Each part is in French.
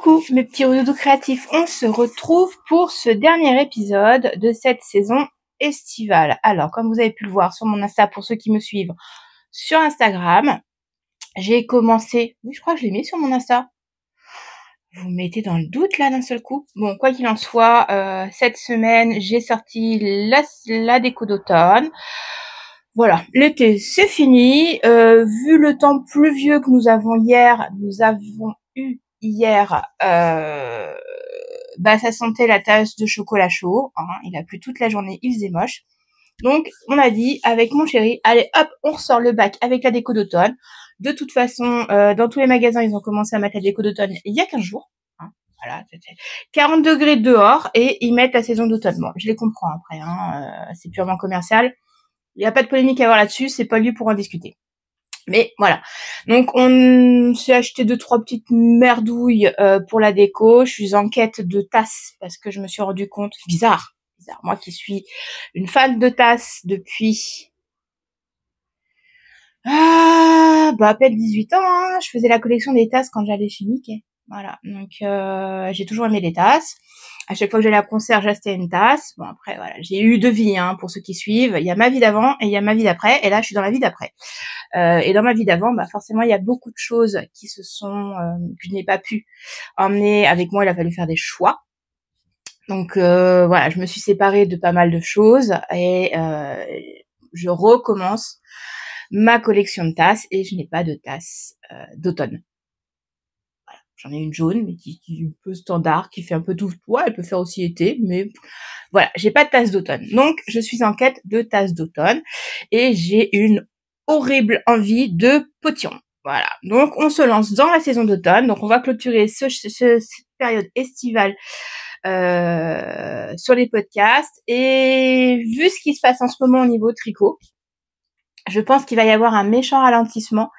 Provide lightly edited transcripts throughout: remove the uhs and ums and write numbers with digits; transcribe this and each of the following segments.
Coucou mes petits doudous créatifs, on se retrouve pour ce dernier épisode de cette saison estivale. Alors, comme vous avez pu le voir sur mon Insta, pour ceux qui me suivent sur Instagram, j'ai commencé... Oui, je crois que je l'ai mis sur mon Insta. Vous me mettez dans le doute là d'un seul coup. Bon, quoi qu'il en soit, cette semaine, j'ai sorti la déco d'automne. Voilà, l'été c'est fini. Vu le temps pluvieux que nous avons eu hier, ça sentait la tasse de chocolat chaud. Hein, il a plu toute la journée, il faisait moche. Donc, on a dit avec mon chéri, allez hop, on ressort le bac avec la déco d'automne. De toute façon, dans tous les magasins, ils ont commencé à mettre la déco d'automne il y a 15 jours. Hein, voilà, c'était 40 degrés dehors et ils mettent la saison d'automne. Bon, je les comprends après, hein, c'est purement commercial. Il n'y a pas de polémique à avoir là-dessus, c'est pas lieu pour en discuter. Mais voilà. Donc on s'est acheté 2-3 petites merdouilles pour la déco. Je suis en quête de tasses parce que je me suis rendu compte, bizarre. Moi qui suis une fan de tasses depuis à peine 18 ans, hein. Je faisais la collection des tasses quand j'allais chez Mickey. Voilà. Donc j'ai toujours aimé les tasses. À chaque fois que j'allais à concert, j'achetais une tasse. Bon après voilà, j'ai eu deux vies hein, pour ceux qui suivent. Il y a ma vie d'avant et il y a ma vie d'après. Et là, je suis dans la vie d'après. Et dans ma vie d'avant, forcément, il y a beaucoup de choses qui que je n'ai pas pu emmener avec moi. Il a fallu faire des choix. Donc voilà, je me suis séparée de pas mal de choses et je recommence ma collection de tasses et je n'ai pas de tasse d'automne. Voilà. J'en ai une jaune, mais qui est un peu standard, qui fait un peu tout. Ouais, elle peut faire aussi été, mais voilà, j'ai pas de tasse d'automne. Donc, je suis en quête de tasse d'automne et j'ai une horrible envie de potillon. Voilà, donc on se lance dans la saison d'automne. Donc, on va clôturer cette période estivale sur les podcasts. Et vu ce qui se passe en ce moment au niveau tricot, je pense qu'il va y avoir un méchant ralentissement.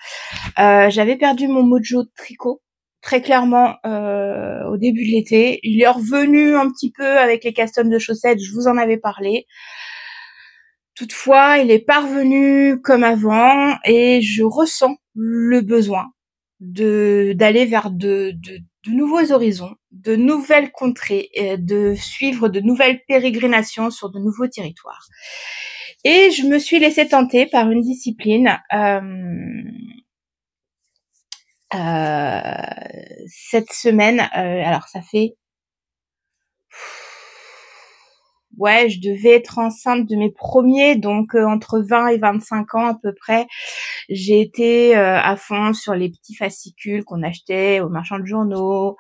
J'avais perdu mon mojo de tricot très clairement au début de l'été. Il est revenu un petit peu avec les customs de chaussettes, je vous en avais parlé. Toutefois, il est pas revenu comme avant et je ressens le besoin d'aller vers de nouveaux horizons, de nouvelles contrées, de suivre de nouvelles pérégrinations sur de nouveaux territoires. Et je me suis laissée tenter par une discipline cette semaine. Alors ça fait je devais être enceinte de mes premiers, donc entre 20 et 25 ans à peu près. J'ai été à fond sur les petits fascicules qu'on achetait aux marchands de journaux.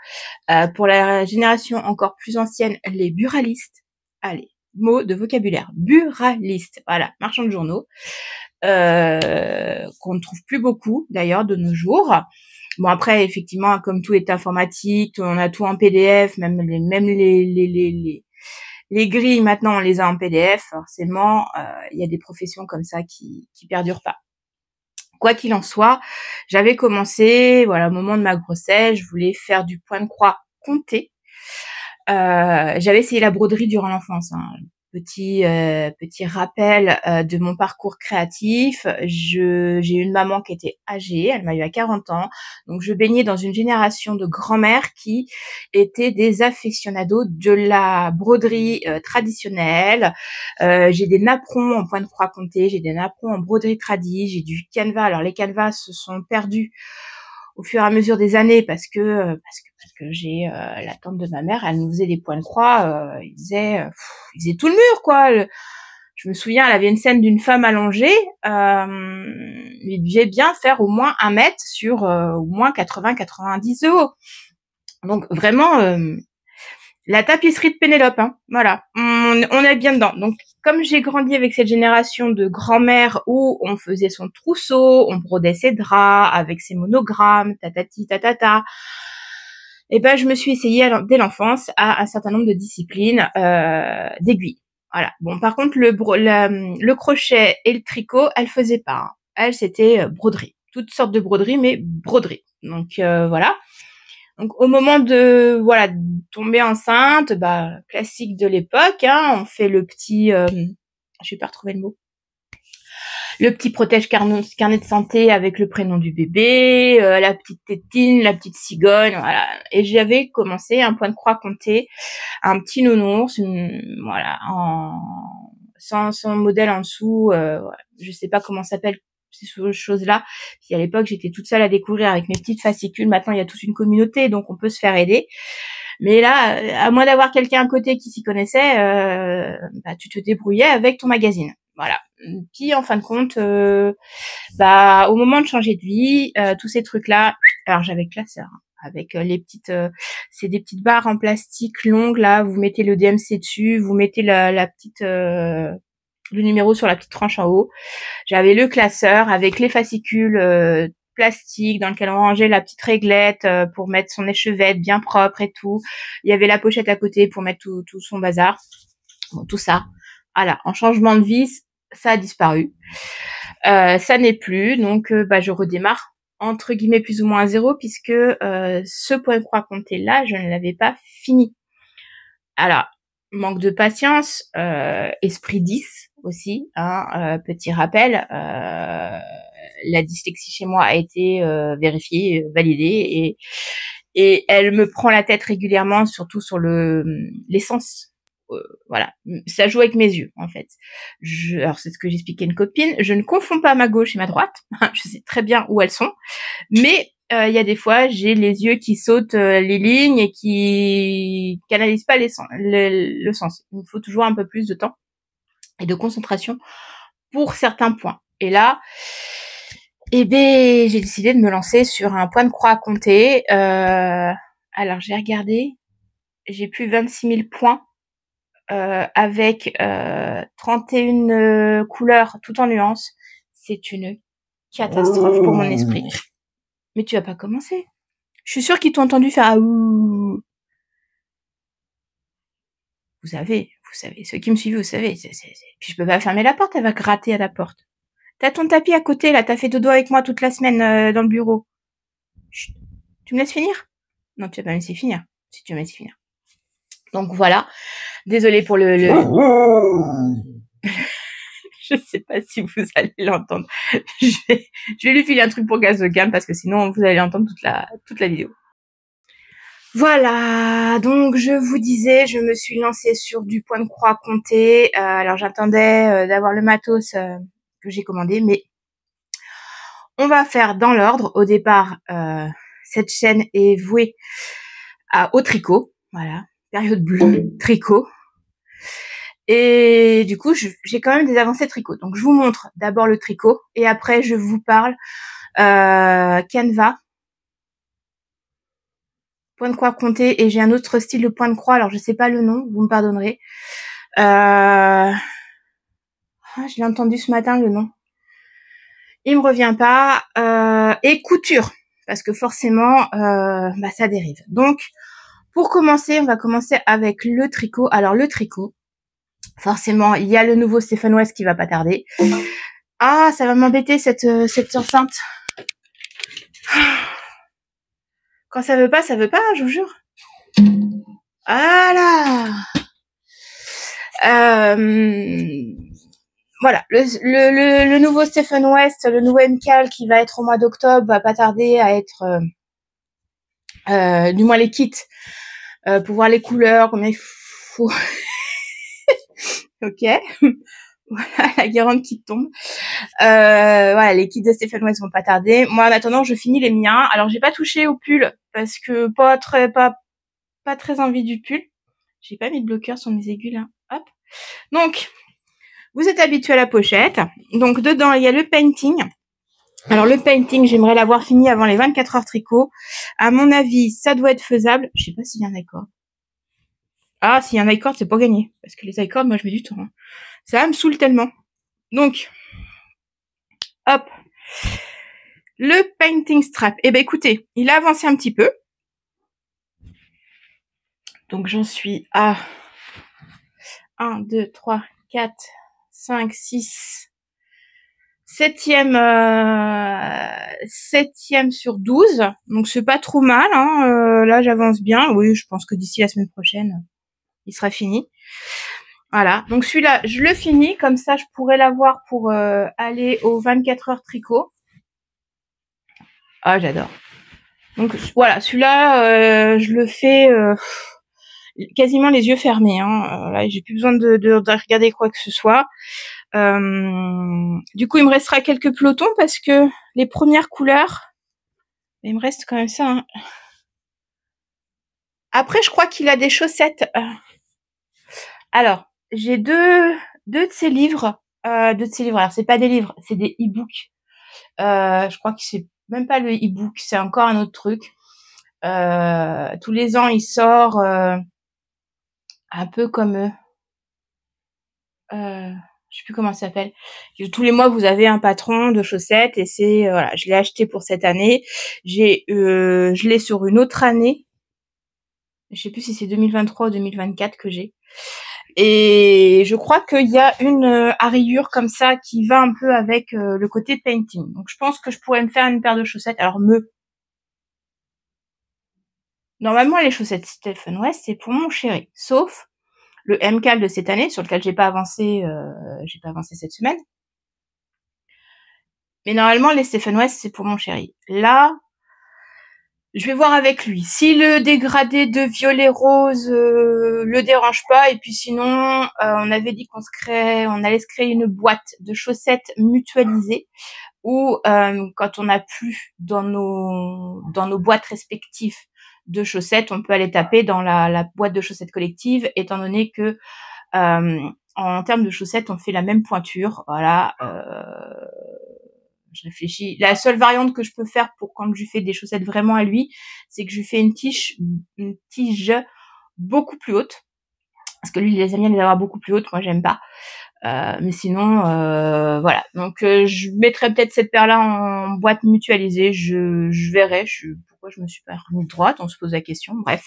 Pour la génération encore plus ancienne, les buralistes. Allez, mot de vocabulaire. Buralistes, voilà, marchands de journaux. Qu'on ne trouve plus beaucoup d'ailleurs de nos jours. Bon après effectivement comme tout est informatique, on a tout en PDF, même les grilles maintenant on les a en PDF. Forcément, il y a des professions comme ça qui perdurent pas. Quoi qu'il en soit, j'avais commencé, voilà, au moment de ma grossesse, je voulais faire du point de croix compté. J'avais essayé la broderie durant l'enfance, hein. Petit rappel de mon parcours créatif. J'ai eu une maman qui était âgée, elle m'a eu à 40 ans. Donc je baignais dans une génération de grand-mères qui étaient des aficionados de la broderie traditionnelle. J'ai des napperons en point de croix compté, j'ai des napperons en broderie tradie, j'ai du canevas. Alors les canevas se sont perdus au fur et à mesure des années parce que j'ai la tante de ma mère, elle nous faisait des points de croix, il faisait tout le mur quoi. Je me souviens, elle avait une scène d'une femme allongée, il devait bien faire au moins 1 mètre sur au moins 80-90 de haut. Donc vraiment la tapisserie de Pénélope, hein. Voilà, on est bien dedans. Donc, comme j'ai grandi avec cette génération de grand-mère où on faisait son trousseau, on brodait ses draps avec ses monogrammes, tatati tatata, et je me suis essayée dès l'enfance à un certain nombre de disciplines d'aiguilles. Voilà. Bon, par contre, le crochet et le tricot, elle faisait pas. Hein. Elle, c'était broderie. Toutes sortes de broderies, mais broderie. Donc, voilà. Donc au moment de tomber enceinte, classique de l'époque, hein, on fait le petit, je vais pas retrouver le mot, le petit protège carnet de santé avec le prénom du bébé, la petite tétine, la petite cigogne, voilà. Et j'avais commencé un point de croix compté, un petit nounours, voilà, sans modèle en dessous, je sais pas comment s'appelle ces choses-là. Puis à l'époque, j'étais toute seule à découvrir avec mes petites fascicules. Maintenant, il y a toute une communauté, donc on peut se faire aider. Mais là, à moins d'avoir quelqu'un à côté qui s'y connaissait, tu te débrouillais avec ton magazine. Voilà. Puis en fin de compte, au moment de changer de vie, tous ces trucs-là, alors j'avais classeur, avec les petites, c'est des petites barres en plastique longues là. Vous mettez le DMC dessus, vous mettez la petite le numéro sur la petite tranche en haut. J'avais le classeur avec les fascicules plastique dans lequel on rangeait la petite réglette pour mettre son échevette bien propre et tout. Il y avait la pochette à côté pour mettre tout son bazar. Bon, tout ça. Voilà, en changement de vie, ça a disparu. Ça n'est plus, donc je redémarre entre guillemets plus ou moins à zéro puisque ce point de croix compté là, je ne l'avais pas fini. Alors, manque de patience, esprit 10 aussi, hein, petit rappel, la dyslexie chez moi a été vérifiée, validée et elle me prend la tête régulièrement, surtout sur les sens. Voilà, ça joue avec mes yeux en fait. Alors c'est ce que j'expliquais à une copine, je ne confonds pas ma gauche et ma droite, je sais très bien où elles sont, mais il y a des fois j'ai les yeux qui sautent les lignes et qui canalisent pas le sens. Il me faut toujours un peu plus de temps et de concentration pour certains points. Et là, j'ai décidé de me lancer sur un point de croix à compter. Alors j'ai regardé, j'ai plus 26 000 points. Avec 31 couleurs tout en nuances, c'est une catastrophe pour mon esprit. Mais tu vas pas commencer. Je suis sûre qu'ils t'ont entendu faire ouh. Vous savez, ceux qui me suivent, vous savez. Puis je peux pas fermer la porte, elle va gratter à la porte. T'as ton tapis à côté, là, t'as fait dodo avec moi toute la semaine dans le bureau. Chut. Tu me laisses finir? Non, tu vas pas me laisser finir. Si tu vas me laisser finir. Donc voilà. Désolée pour le... Je sais pas si vous allez l'entendre. Je vais lui filer un truc pour gaz de gamme parce que sinon vous allez l'entendre toute la vidéo. Voilà, donc je vous disais, je me suis lancée sur du point de croix compté. Alors j'attendais d'avoir le matos que j'ai commandé, mais on va faire dans l'ordre. Au départ, cette chaîne est vouée au tricot. Voilà, période bleue, tricot. Et du coup, j'ai quand même des avancées tricot. Donc, je vous montre d'abord le tricot et après, je vous parle Canva, point de croix compté, et j'ai un autre style de point de croix. Alors, je sais pas le nom, vous me pardonnerez. Je l'ai entendu ce matin, le nom. Il me revient pas. Et couture, parce que forcément, ça dérive. Donc, pour commencer, on va commencer avec le tricot. Alors, le tricot, forcément, il y a le nouveau Stephen West qui va pas tarder. Ah, ça va m'embêter cette enceinte. Quand ça veut pas, je vous jure. Voilà. Voilà, le nouveau Stephen West, le nouveau MCAL qui va être au mois d'octobre, va pas tarder à être, du moins les kits, pour voir les couleurs, combien il faut. Ok. Voilà, la guérande qui tombe. Voilà, les kits de Stephen West vont pas tarder. Moi, en attendant, je finis les miens. Alors, j'ai pas touché au pull parce que pas très envie du pull. J'ai pas mis de bloqueur sur mes aiguilles là. Hop. Donc, vous êtes habitués à la pochette. Donc, dedans, il y a le painting. Alors, le painting, j'aimerais l'avoir fini avant les 24 heures tricot. À mon avis, ça doit être faisable. Je sais pas s'il y a un accord. Ah, s'il y a un accord, c'est pas gagné. Parce que les accords, moi, je mets du temps. Hein. Ça me saoule tellement. Donc, hop. Le painting strap. Eh ben, écoutez, il a avancé un petit peu. Donc, j'en suis à 1, 2, 3, 4, 5, 6, 7e sur 12. Donc, c'est pas trop mal. Hein. Là, j'avance bien. Oui, je pense que d'ici la semaine prochaine, il sera fini. Voilà, donc celui-là, je le finis, comme ça je pourrais l'avoir pour aller aux 24 heures tricot. Ah, j'adore. Donc voilà, celui-là, je le fais quasiment les yeux fermés. Là, j'ai plus besoin de regarder quoi que ce soit. Du coup, il me restera quelques pelotons parce que les premières couleurs, il me reste quand même ça. Hein. Après, je crois qu'il a des chaussettes. Alors, j'ai deux de ces livres. Deux de ces livres. Alors, c'est pas des livres, c'est des e-books. Je crois que c'est même pas le e-book, c'est encore un autre truc. Tous les ans, il sort un peu comme je sais plus comment ça s'appelle. Tous les mois, vous avez un patron de chaussettes et c'est voilà, je l'ai acheté pour cette année. Je l'ai sur une autre année. Je sais plus si c'est 2023 ou 2024 que j'ai. Et je crois qu'il y a une à rayures comme ça qui va un peu avec le côté painting. Donc je pense que je pourrais me faire une paire de chaussettes. Alors normalement les chaussettes Stephen West c'est pour mon chéri, sauf le MCAL de cette année sur lequel j'ai pas avancé cette semaine. Mais normalement les Stephen West c'est pour mon chéri. Là, je vais voir avec lui. Si le dégradé de violet rose le dérange pas, et puis sinon, on avait dit on allait se créer une boîte de chaussettes mutualisées où quand on n'a plus dans nos boîtes respectives de chaussettes, on peut aller taper dans la boîte de chaussettes collective, étant donné que en termes de chaussettes, on fait la même pointure. Voilà. Je réfléchis. La seule variante que je peux faire pour quand je lui fais des chaussettes vraiment à lui, c'est que je lui fais une tige beaucoup plus haute. Parce que lui, il aime bien les avoir beaucoup plus hautes. Moi, j'aime pas. Mais sinon, voilà. Donc, je mettrai peut-être cette paire-là en boîte mutualisée. Je verrai. Pourquoi je me suis pas remis droite? On se pose la question. Bref.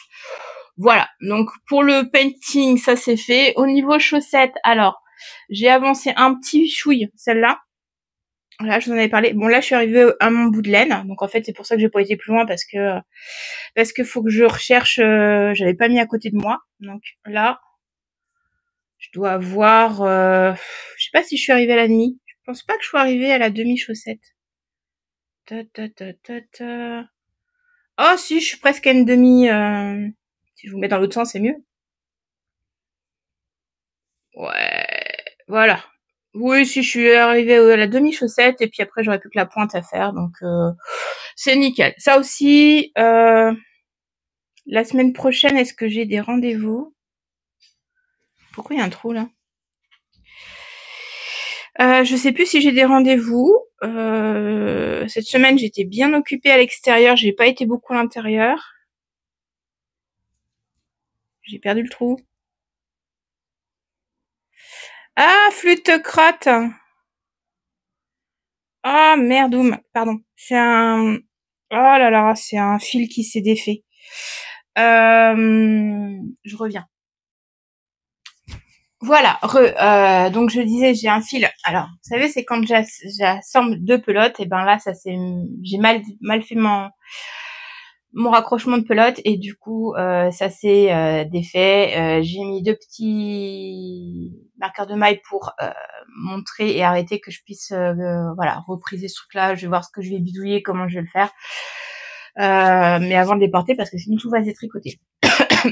Voilà. Donc, pour le painting, ça c'est fait. Au niveau chaussettes, alors, j'ai avancé un petit chouille, celle-là. Là, je vous en avais parlé. Bon, là, je suis arrivée à mon bout de laine. Donc, en fait, c'est pour ça que j'ai pas été plus loin parce que faut que je recherche, j'avais pas mis à côté de moi. Donc, là, je dois avoir, je sais pas si je suis arrivée à la demi. Je pense pas que je sois arrivée à la demi-chaussette. Oh, si, je suis presque à une demi, si je vous mets dans l'autre sens, c'est mieux. Ouais, voilà. Oui, si je suis arrivée à la demi-chaussette et puis après j'aurais plus que la pointe à faire, donc c'est nickel. Ça aussi, la semaine prochaine, est-ce que j'ai des rendez-vous? Pourquoi il y a un trou là? Je sais plus si j'ai des rendez-vous. Cette semaine, j'étais bien occupée à l'extérieur, j'ai pas été beaucoup à l'intérieur. J'ai perdu le trou. Ah, flûte crotte. Ah, merdoum, pardon. C'est un... Oh là là, c'est un fil qui s'est défait. Je reviens. Voilà, donc je disais, j'ai un fil. Alors, vous savez, c'est quand j'assemble deux pelotes, et ben là, j'ai mal fait mon raccrochement de pelote, et du coup, ça s'est défait. J'ai mis deux petits marqueurs de maille pour montrer et arrêter que je puisse, voilà, repriser ce truc-là. Je vais voir ce que je vais bidouiller, comment je vais le faire. Mais avant de les porter, parce que sinon tout va se détricoter.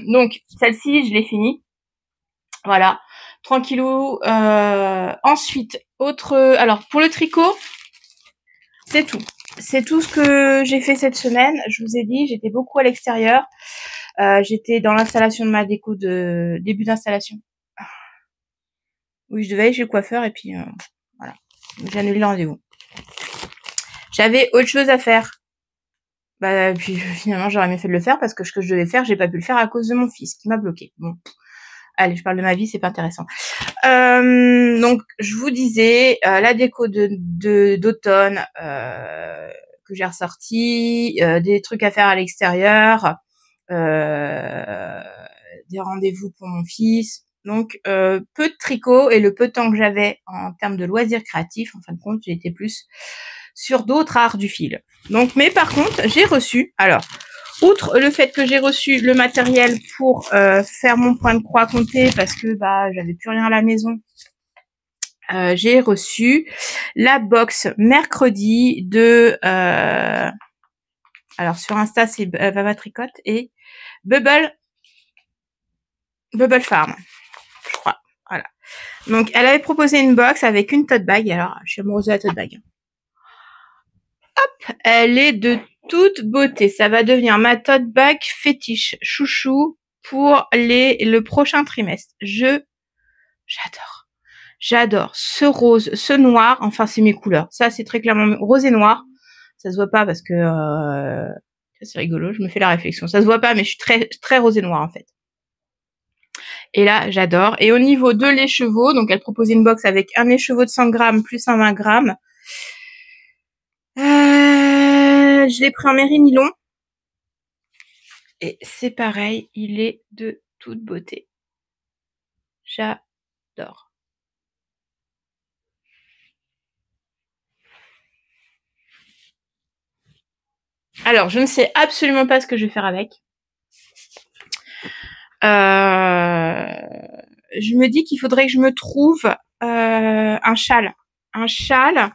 Donc, celle-ci, je l'ai finie. Voilà, tranquillou. Ensuite, alors pour le tricot, c'est tout. C'est tout ce que j'ai fait cette semaine. Je vous ai dit, j'étais beaucoup à l'extérieur. J'étais dans l'installation de ma déco de début d'installation. Oui, je devais aller chez le coiffeur et puis voilà, j'ai annulé le rendez-vous. J'avais autre chose à faire. Bah puis finalement j'aurais mieux fait de le faire parce que ce que je devais faire, j'ai pas pu le faire à cause de mon fils qui m'a bloqué. Bon. Allez, je parle de ma vie, c'est pas intéressant. Donc, je vous disais, la déco d'automne que j'ai ressorti, des trucs à faire à l'extérieur, des rendez-vous pour mon fils. Donc, peu de tricot et le peu de temps que j'avais en termes de loisirs créatifs, en fin de compte, j'étais plus sur d'autres arts du fil. Donc, mais par contre, j'ai reçu, alors, outre le fait que j'ai reçu le matériel pour faire mon point de croix compté parce que j'avais plus rien à la maison, j'ai reçu la box mercredi de alors sur Insta c'est Vava Tricote et Bubble Farm, je crois. Voilà. Donc elle avait proposé une box avec une tote bag. Alors je suis amoureuse de la tote bag. Hop, elle est de toute beauté. Ça va devenir ma tote bag fétiche chouchou pour le prochain trimestre. J'adore ce rose, ce noir. Enfin, c'est mes couleurs. Ça, c'est très clairement rose et noir. Ça se voit pas parce que c'est rigolo. Je me fais la réflexion. Ça se voit pas, mais je suis très très rose et noir en fait. Et là, j'adore. Et au niveau de l'écheveau, donc elle proposait une box avec un écheveau de 100 grammes plus un 20 grammes. Je l'ai pris en mérinylon. Et c'est pareil, il est de toute beauté. J'adore. Alors, je ne sais absolument pas ce que je vais faire avec. Je me dis qu'il faudrait que je me trouve un châle. Un châle.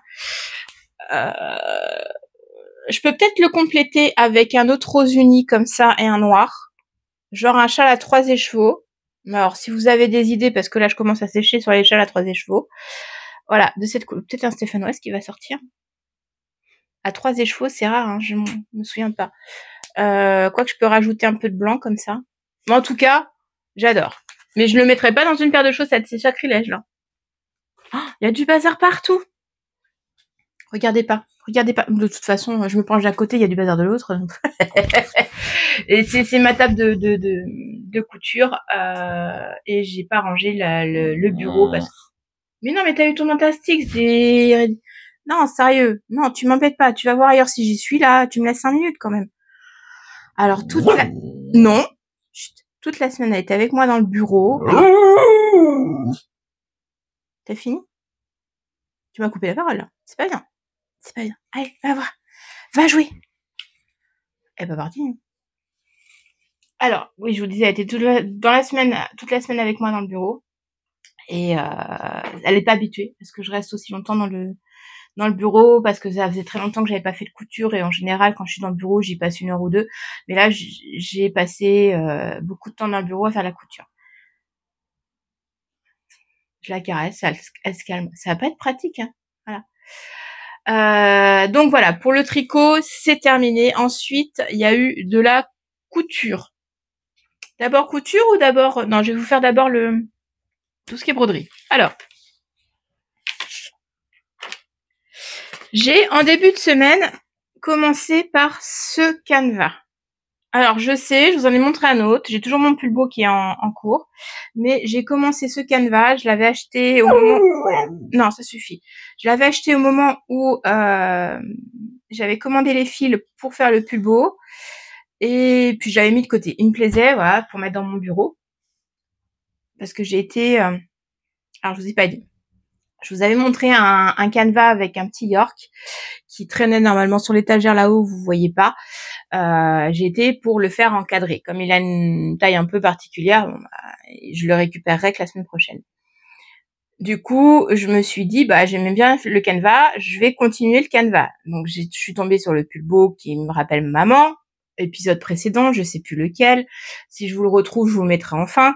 Je peux peut-être le compléter avec un autre rose uni comme ça et un noir. Genre un châle à 3 écheveaux. Alors, si vous avez des idées, parce que là, je commence à sécher sur les châles à 3 écheveaux. Voilà, de cette couleur. Peut-être un Stéphane West qui va sortir. À 3 écheveaux, c'est rare, hein, je me souviens pas. Quoique je peux rajouter un peu de blanc comme ça. Mais en tout cas, j'adore. Mais je le mettrai pas dans une paire de chaussettes, c'est sacrilège là. Il y a du bazar partout. Regardez pas. De toute façon, je me penche d'un côté, il y a du bazar de l'autre. Et c'est ma table de couture. Et j'ai pas rangé le bureau parce que... Mais non, mais t'as eu ton fantastique, c'est... Non, sérieux. Non, tu m'embêtes pas. Tu vas voir ailleurs si j'y suis là. Tu me laisses 5 minutes quand même. Alors, Non. Chut. Toute la semaine, elle était avec moi dans le bureau. T'as fini? Tu m'as coupé la parole, là. C'est pas bien. Allez, va voir. Va jouer. Elle est pas partie. Alors, oui, je vous disais, elle était toute la semaine avec moi dans le bureau. Et elle est pas habituée parce que je reste aussi longtemps dans le bureau parce que ça faisait très longtemps que j'avais pas fait de couture et en général quand je suis dans le bureau j'y passe 1 heure ou 2, mais là j'ai passé beaucoup de temps dans le bureau à faire la couture. Je la caresse, elle se calme. Ça va pas être pratique, hein. Voilà. Donc voilà, pour le tricot c'est terminé. Ensuite il y a eu de la couture. D'abord couture ou d'abord... Non, je vais vous faire d'abord tout ce qui est broderie. Alors, j'ai en début de semaine commencé par ce canevas. Alors je sais, je vous en ai montré un autre, j'ai toujours mon pull beau qui est en cours, mais j'ai commencé ce canevas, je l'avais acheté au moment... Non, ça suffit. Je l'avais acheté au moment où j'avais commandé les fils pour faire le pull beau, et puis j'avais mis de côté. Il me plaisait, voilà, pour mettre dans mon bureau, parce que j'ai été... Alors je vous ai pas dit. Je vous avais montré un canevas avec un petit York qui traînait normalement sur l'étagère là-haut, vous voyez pas. J'ai été pour le faire encadrer. Comme il a une taille un peu particulière, je le récupérerai que la semaine prochaine. Du coup, je me suis dit, j'aimais bien le canevas, je vais continuer le canevas. Donc, je suis tombée sur le pull beau qui me rappelle maman. Épisode précédent, je sais plus lequel. Si je vous le retrouve, je vous le mettrai en fin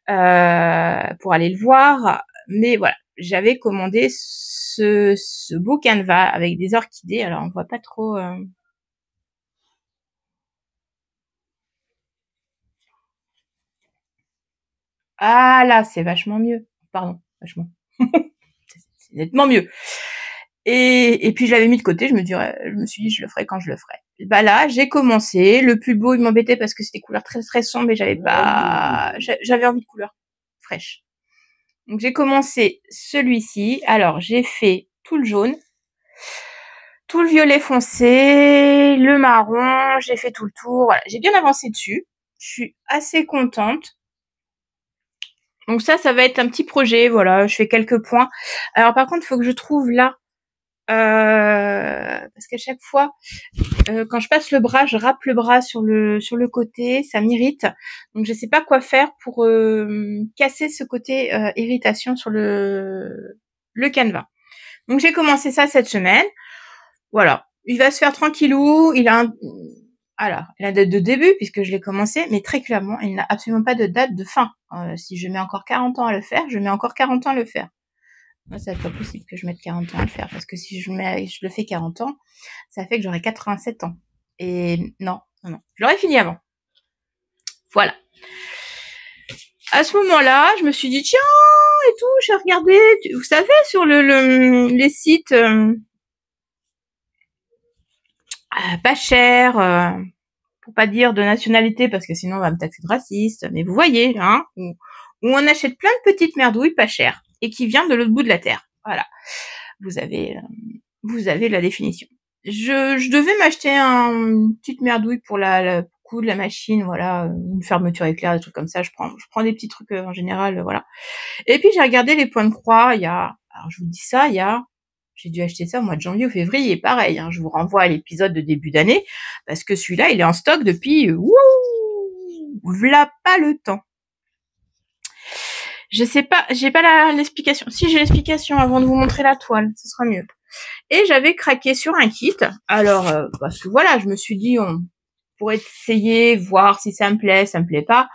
pour aller le voir. Mais voilà, j'avais commandé ce beau canevas avec des orchidées. Alors, on voit pas trop... Ah là, c'est vachement mieux. Pardon, vachement. C'est nettement mieux. Et puis je l'avais mis de côté, je me suis dit je le ferai quand je le ferai. Là, j'ai commencé. Le plus beau, il m'embêtait parce que c'était couleur très très sombre et j'avais envie de couleur fraîche. Donc j'ai commencé celui-ci. Alors j'ai fait tout le jaune, tout le violet foncé, le marron. J'ai fait tout le tour. Voilà, j'ai bien avancé dessus. Je suis assez contente. Donc ça va être un petit projet, voilà, je fais quelques points. Alors par contre, il faut que je trouve là, parce qu'à chaque fois, quand je passe le bras, je râpe le bras sur le côté, ça m'irrite. Donc je sais pas quoi faire pour casser ce côté irritation sur le canevas. Donc j'ai commencé ça cette semaine. Voilà, il va se faire tranquillou. Il a la date de début puisque je l'ai commencé, mais très clairement, il n'a absolument pas de date de fin. Si je mets encore 40 ans à le faire, je mets encore 40 ans à le faire. Moi, ça va être pas possible que je mette 40 ans à le faire, parce que si je le fais 40 ans, ça fait que j'aurai 87 ans. Et non. Je l'aurais fini avant. Voilà. À ce moment-là, je me suis dit, tiens, et tout, j'ai regardé, vous savez, sur les sites pas chers, pour pas dire de nationalité, parce que sinon on va me taxer de raciste, mais vous voyez, hein, où on achète plein de petites merdouilles pas chères, et qui viennent de l'autre bout de la terre. Voilà. Vous avez la définition. Je devais m'acheter une petite merdouille pour le coup de la machine, voilà, une fermeture éclair, des trucs comme ça. Je prends des petits trucs en général, voilà. Et puis j'ai regardé les points de croix. Alors je vous dis ça, j'ai dû acheter ça au mois de janvier ou février, pareil. Hein, je vous renvoie à l'épisode de début d'année parce que celui-là, il est en stock depuis v'là pas le temps. Je sais pas, j'ai pas l'explication. Si j'ai l'explication avant de vous montrer la toile, ce sera mieux. Et j'avais craqué sur un kit. Alors, parce que voilà, je me suis dit, on pourrait essayer, voir si ça me plaît pas.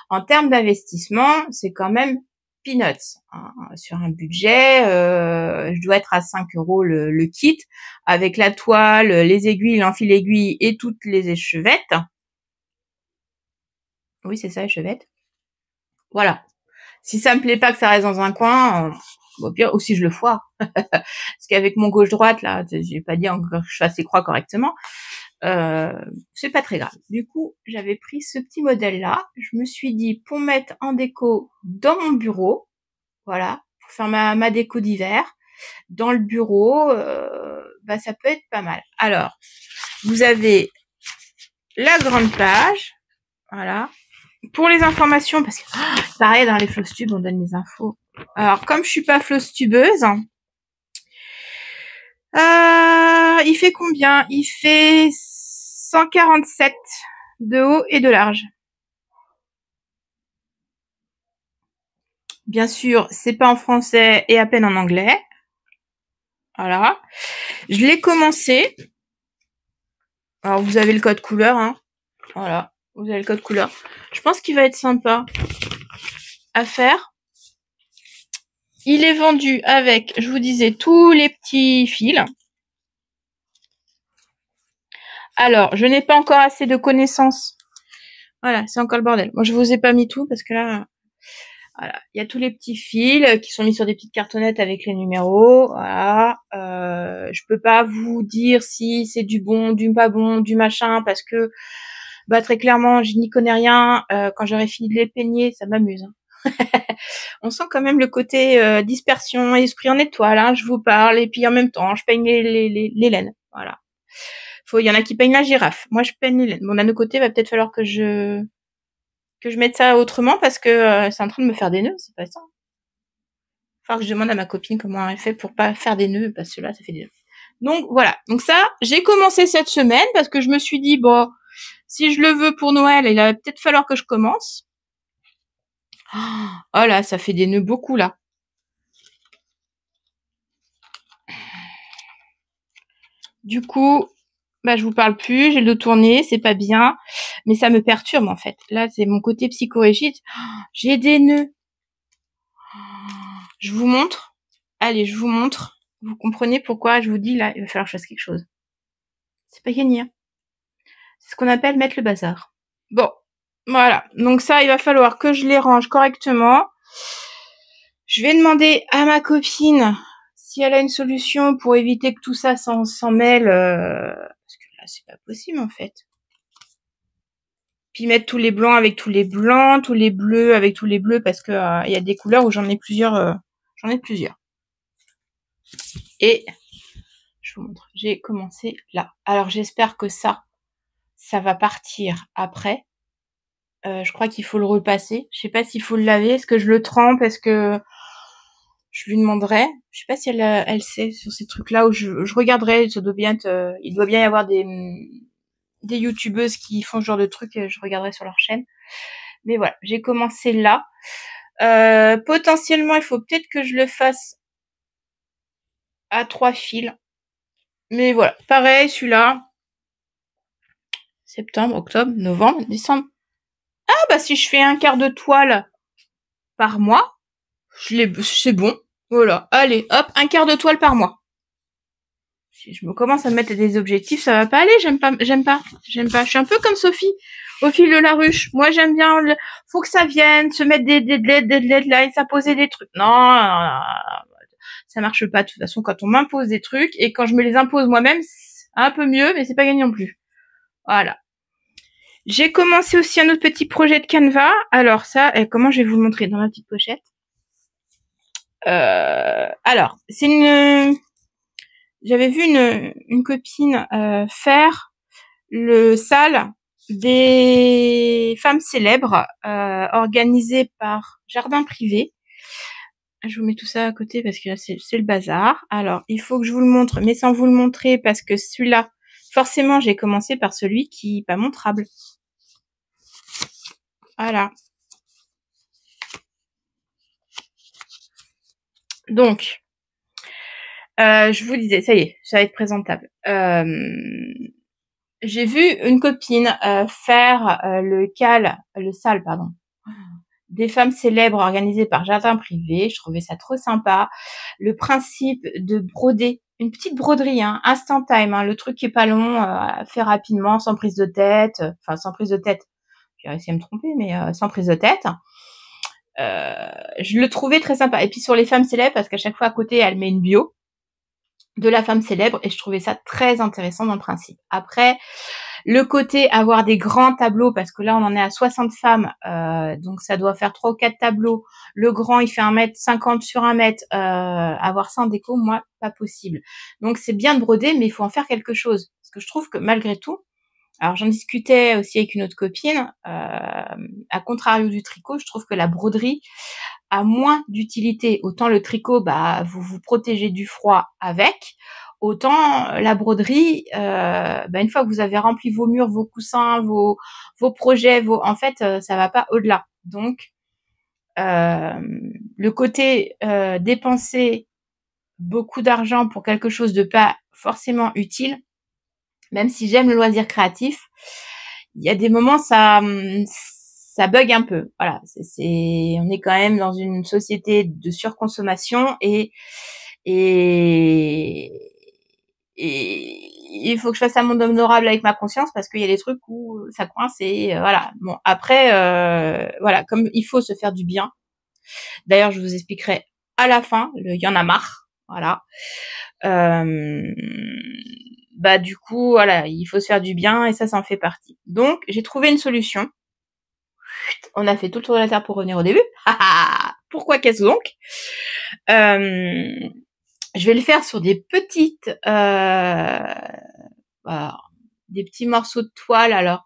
En termes d'investissement, c'est quand même peanuts. Hein. Sur un budget, je dois être à 5 € le kit, avec la toile, les aiguilles, l'enfil aiguille et toutes les échevettes. Oui, c'est ça, échevettes. Voilà. Si ça me plaît pas, que ça reste dans un coin, au pire, aussi je le foire. Parce qu'avec mon gauche-droite, là, j'ai pas dit encore que je fasse les croix correctement. C'est pas très grave. Du coup, j'avais pris ce petit modèle-là. Je me suis dit, pour mettre en déco dans mon bureau, voilà, pour faire ma déco d'hiver, dans le bureau, ça peut être pas mal. Alors, vous avez la grande page, voilà. Pour les informations, parce que pareil, dans les Flostubes, on donne les infos. Alors, comme je suis pas flostubeuse, il fait combien? Il fait 147 de haut et de large. Bien sûr, c'est pas en français et à peine en anglais. Voilà. Je l'ai commencé. Alors, vous avez le code couleur, hein. Voilà. Vous avez le code couleur. Je pense qu'il va être sympa à faire. Il est vendu avec, je vous disais, tous les petits fils. Alors, je n'ai pas encore assez de connaissances. Voilà, c'est encore le bordel. Moi, je vous ai pas mis tout parce que là, voilà, il y a tous les petits fils qui sont mis sur des petites cartonnettes avec les numéros. Voilà, je peux pas vous dire si c'est du bon, du pas bon, du machin parce que, très clairement, je n'y connais rien. Quand j'aurai fini de les peigner, ça m'amuse. Hein. On sent quand même le côté dispersion, esprit en étoile. Hein, je vous parle et puis en même temps, je peigne les laines. Voilà. Il y en a qui peignent la girafe. Moi, je peigne les laines. Bon, d'un autre côté, va peut-être falloir que je mette ça autrement parce que c'est en train de me faire des nœuds, c'est pas ça. Faut que je demande à ma copine comment elle fait pour pas faire des nœuds parce que là, ça fait des nœuds. Donc voilà. Donc ça, j'ai commencé cette semaine parce que je me suis dit bon, si je le veux pour Noël, il va peut-être falloir que je commence. Oh là, ça fait des nœuds beaucoup là. Du coup, je vous parle plus, j'ai le dos tourné, c'est pas bien, mais ça me perturbe en fait. Là, c'est mon côté psychorigide. J'ai des nœuds. Je vous montre. Allez, je vous montre. Vous comprenez pourquoi je vous dis là, il va falloir que je fasse quelque chose. C'est pas gagné. Hein. C'est ce qu'on appelle mettre le bazar. Bon, voilà. Donc ça, il va falloir que je les range correctement. Je vais demander à ma copine si elle a une solution pour éviter que tout ça s'en mêle. Parce que là, c'est pas possible en fait. Puis mettre tous les blancs avec tous les blancs, tous les bleus avec tous les bleus, parce que il y a des couleurs où j'en ai plusieurs. Et je vous montre. J'ai commencé là. Alors j'espère que ça va partir après. Je crois qu'il faut le repasser. Je sais pas s'il faut le laver. Est-ce que je le trempe? Est-ce que Je lui demanderai. Je sais pas si elle sait sur ces trucs-là, ou je regarderai. Ça doit bien être, il doit bien y avoir des youtubeuses qui font ce genre de trucs. Je regarderai sur leur chaîne. Mais voilà, j'ai commencé là. Potentiellement, il faut peut-être que je le fasse à 3 fils. Mais voilà, pareil, celui-là. Septembre, octobre, novembre, décembre. Ah bah si je fais un quart de toile par mois, c'est bon. Voilà, allez, hop, un quart de toile par mois. Si je me commence à me mettre des objectifs, ça va pas aller. J'aime pas. Je suis un peu comme Sophie au fil de la ruche. Moi, j'aime bien. Faut que ça vienne, se mettre des deadlines, s'imposer des trucs. Non, ça marche pas. De toute façon, quand on m'impose des trucs et quand je me les impose moi-même, c'est un peu mieux, mais c'est pas gagné non plus. Voilà. J'ai commencé aussi un autre petit projet de Canva. Alors ça, comment je vais vous le montrer dans ma petite pochette. Alors, j'avais vu une copine faire le sale des femmes célèbres organisé par Jardin Privé. Je vous mets tout ça à côté parce que là c'est le bazar. Alors, il faut que je vous le montre, mais sans vous le montrer parce que celui-là, forcément, j'ai commencé par celui qui n'est pas montrable. Voilà. Donc, je vous disais, ça y est, ça va être présentable. J'ai vu une copine faire le sale, pardon, des femmes célèbres organisées par Jardin Privé. Je trouvais ça trop sympa. Le principe de broder, une petite broderie, hein, instant time, hein, le truc qui est pas long, fait rapidement, sans prise de tête. Enfin, sans prise de tête. J'ai réussi à me tromper, mais sans prise de tête. Je le trouvais très sympa. Et puis sur les femmes célèbres, parce qu'à chaque fois à côté, elle met une bio de la femme célèbre, et je trouvais ça très intéressant dans le principe. Après, le côté avoir des grands tableaux, parce que là on en est à 60 femmes, donc ça doit faire 3 ou 4 tableaux. Le grand il fait 1m50 sur 1 mètre, avoir ça en déco, moi pas possible. Donc c'est bien de broder, mais il faut en faire quelque chose. Parce que je trouve que malgré tout, alors j'en discutais aussi avec une autre copine, à contrario du tricot, je trouve que la broderie a moins d'utilité. Autant le tricot, bah vous vous protégez du froid avec, autant la broderie, bah, une fois que vous avez rempli vos murs, vos coussins, vos projets, en fait, ça va pas au-delà. Donc le côté dépenser beaucoup d'argent pour quelque chose de pas forcément utile, même si j'aime le loisir créatif, il y a des moments ça bug un peu. Voilà, on est quand même dans une société de surconsommation et il faut que je fasse un monde honorable avec ma conscience parce qu'il y a des trucs où ça coince et voilà. Bon, après voilà, comme il faut se faire du bien. D'ailleurs, je vous expliquerai à la fin, il y en a marre, voilà. Bah du coup, voilà, il faut se faire du bien et ça en fait partie. Donc, j'ai trouvé une solution. On a fait tout le tour de la Terre pour revenir au début. Pourquoi qu'est-ce donc je vais le faire sur des petites, des petits morceaux de toile. Alors,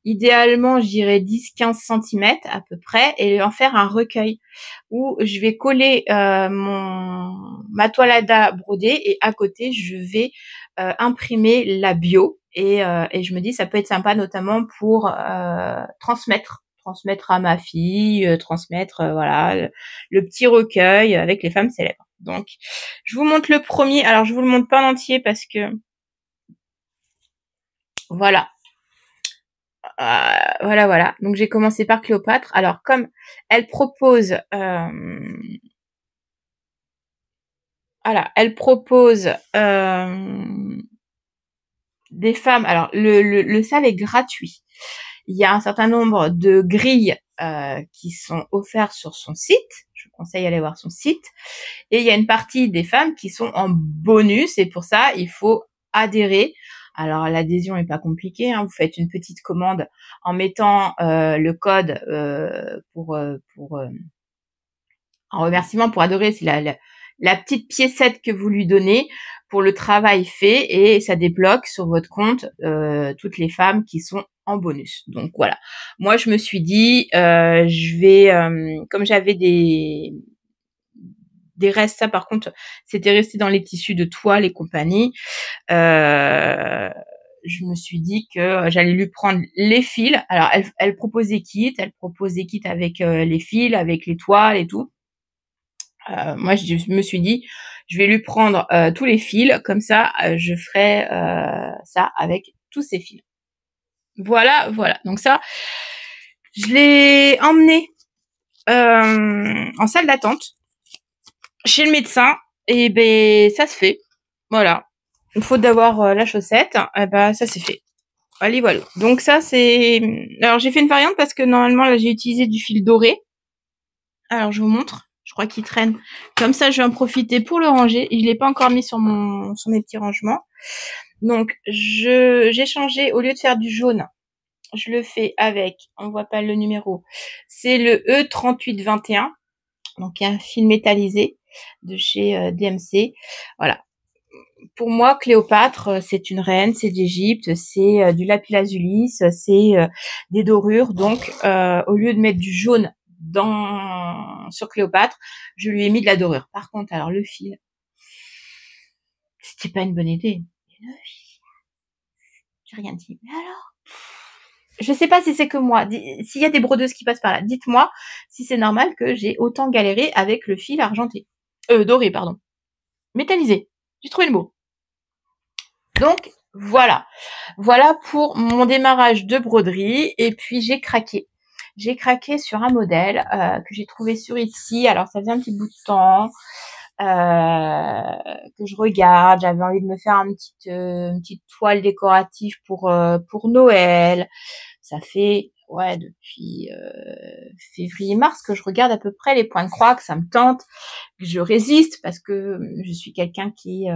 idéalement, je dirais 10-15 cm à peu près, et en faire un recueil où je vais coller ma toilada brodée et à côté, je vais imprimer la bio. Et je me dis, ça peut être sympa notamment pour transmettre à ma fille, voilà, le petit recueil avec les femmes célèbres. Donc, je vous montre le premier. Alors, je vous le montre pas en entier parce que voilà. Voilà. Donc, j'ai commencé par Cléopâtre. Alors, comme elle propose des femmes. Alors, le sale est gratuit. Il y a un certain nombre de grilles qui sont offertes sur son site. Je vous conseille d'aller voir son site. Et il y a une partie des femmes qui sont en bonus. Et pour ça, il faut adhérer. Alors, l'adhésion est pas compliquée, hein. Vous faites une petite commande en mettant le code en remerciement pour adhérer. C'est la petite piécette que vous lui donnez pour le travail fait, et ça débloque sur votre compte toutes les femmes qui sont en bonus. Donc voilà. Moi, je me suis dit, je vais, comme j'avais des restes. Ça, par contre, c'était resté dans les tissus de toile et compagnie. Je me suis dit que j'allais lui prendre les fils. Alors, elle propose des kits. Elle propose des kits avec les fils, avec les toiles et tout. Moi, je me suis dit, je vais lui prendre tous les fils. Comme ça, je ferai ça avec tous ces fils. Voilà, voilà. Donc ça, je l'ai emmené en salle d'attente chez le médecin. Et ben, ça se fait. Voilà. Faute d'avoir la chaussette, eh ben, ça s'est fait. Allez, voilà. Donc ça, c'est... Alors, j'ai fait une variante parce que normalement, là, j'ai utilisé du fil doré. Alors, je vous montre. Je crois qu'il traîne. Comme ça, je vais en profiter pour le ranger. Je l'ai pas encore mis sur mes petits rangements. Donc, j'ai changé, au lieu de faire du jaune, je le fais avec, on voit pas le numéro, c'est le E3821. Donc, un fil métallisé de chez DMC. Voilà. Pour moi, Cléopâtre, c'est une reine, c'est d'Égypte, c'est du lapis-lazuli, c'est des dorures. Donc, au lieu de mettre du jaune sur Cléopâtre, je lui ai mis de la dorure. Par contre, alors le fil, c'était pas une bonne idée. J'ai rien dit. Mais alors, je sais pas si c'est que moi. S'il y a des brodeuses qui passent par là, dites-moi si c'est normal que j'ai autant galéré avec le fil argenté. Doré, pardon. Métallisé. J'ai trouvé le mot. Donc, voilà. Voilà pour mon démarrage de broderie. Et puis, j'ai craqué. J'ai craqué sur un modèle que j'ai trouvé sur Etsy. Alors, ça faisait un petit bout de temps que je regarde. J'avais envie de me faire une petite toile décorative pour Noël. Ça fait depuis février-mars que je regarde à peu près les points de croix, que ça me tente, que je résiste parce que je suis quelqu'un qui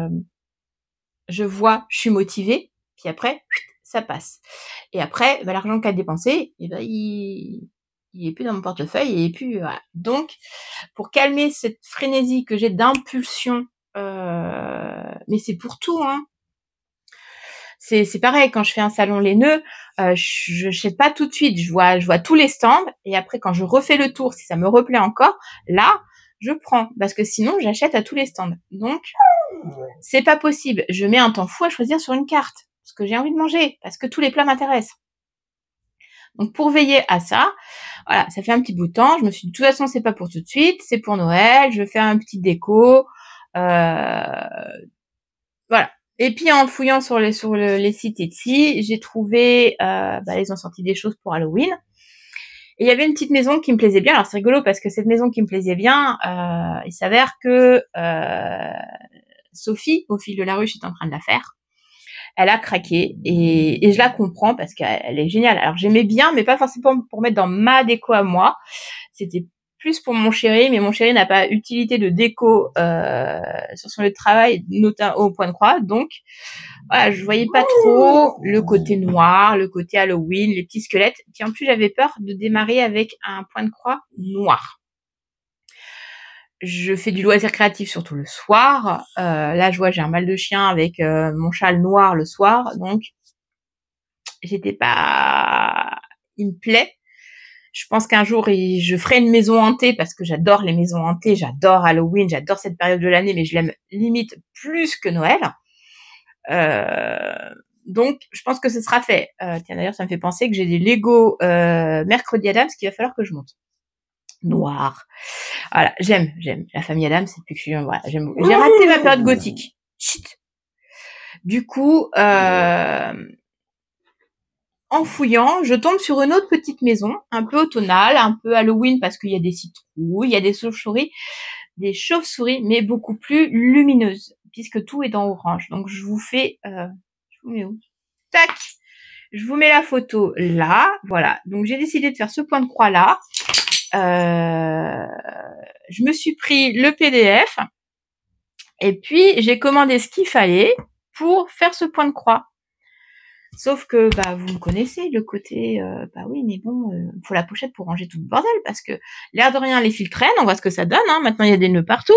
je vois, je suis motivée, puis après, ça passe. Et après, l'argent qu'a dépensé, il est plus dans mon portefeuille, et puis voilà. Donc, pour calmer cette frénésie que j'ai d'impulsion, mais c'est pour tout, hein. C'est pareil, quand je fais un salon laineux, je n'achète pas tout de suite, je vois tous les stands, et après, quand je refais le tour, si ça me replaît encore, là, je prends, parce que sinon, j'achète à tous les stands. Donc, c'est pas possible. Je mets un temps fou à choisir sur une carte ce que j'ai envie de manger, parce que tous les plats m'intéressent. Donc, pour veiller à ça, voilà, ça fait un petit bout de temps. Je me suis dit, de toute façon, c'est pas pour tout de suite, c'est pour Noël. Je vais faire un petit déco. Voilà. Et puis, en fouillant sur les sites Etsy, j'ai trouvé, ils ont sorti des choses pour Halloween. Et il y avait une petite maison qui me plaisait bien. Alors, c'est rigolo parce que cette maison qui me plaisait bien, il s'avère que Sophie, au fil de la ruche, est en train de la faire. Elle a craqué et je la comprends parce qu'elle est géniale. Alors j'aimais bien, mais pas forcément pour mettre dans ma déco à moi. C'était plus pour mon chéri, mais mon chéri n'a pas utilité de déco sur son lieu de travail, notamment au point de croix. Donc voilà, je voyais pas trop le côté noir, le côté Halloween, les petits squelettes. Puis en plus j'avais peur de démarrer avec un point de croix noir. Je fais du loisir créatif surtout le soir. Là, je vois, j'ai un mal de chien avec mon châle noir le soir. Donc, j'étais pas... Il me plaît. Je pense qu'un jour, je ferai une maison hantée parce que j'adore les maisons hantées. J'adore Halloween. J'adore cette période de l'année, mais je l'aime limite plus que Noël. Donc, je pense que ce sera fait. Tiens, d'ailleurs, ça me fait penser que j'ai des Lego mercredi Adams qu'il va falloir que je monte. Noir. Voilà, j'aime la famille Adams, c'est depuis que je suis voilà, j'aime. J'ai raté ma période gothique. Chut. Du coup, en fouillant, je tombe sur une autre petite maison, un peu automnale, un peu Halloween parce qu'il y a des citrouilles, il y a des chauves-souris, mais beaucoup plus lumineuses puisque tout est en orange. Donc je vous fais, je vous mets où? Tac. Je vous mets la photo là, voilà. Donc j'ai décidé de faire ce point de croix là. Je me suis pris le PDF et puis j'ai commandé ce qu'il fallait pour faire ce point de croix. Sauf que vous me connaissez le côté oui mais bon faut la pochette pour ranger tout le bordel parce que l'air de rien les fils traînent, on voit ce que ça donne hein. Maintenant il y a des nœuds partout.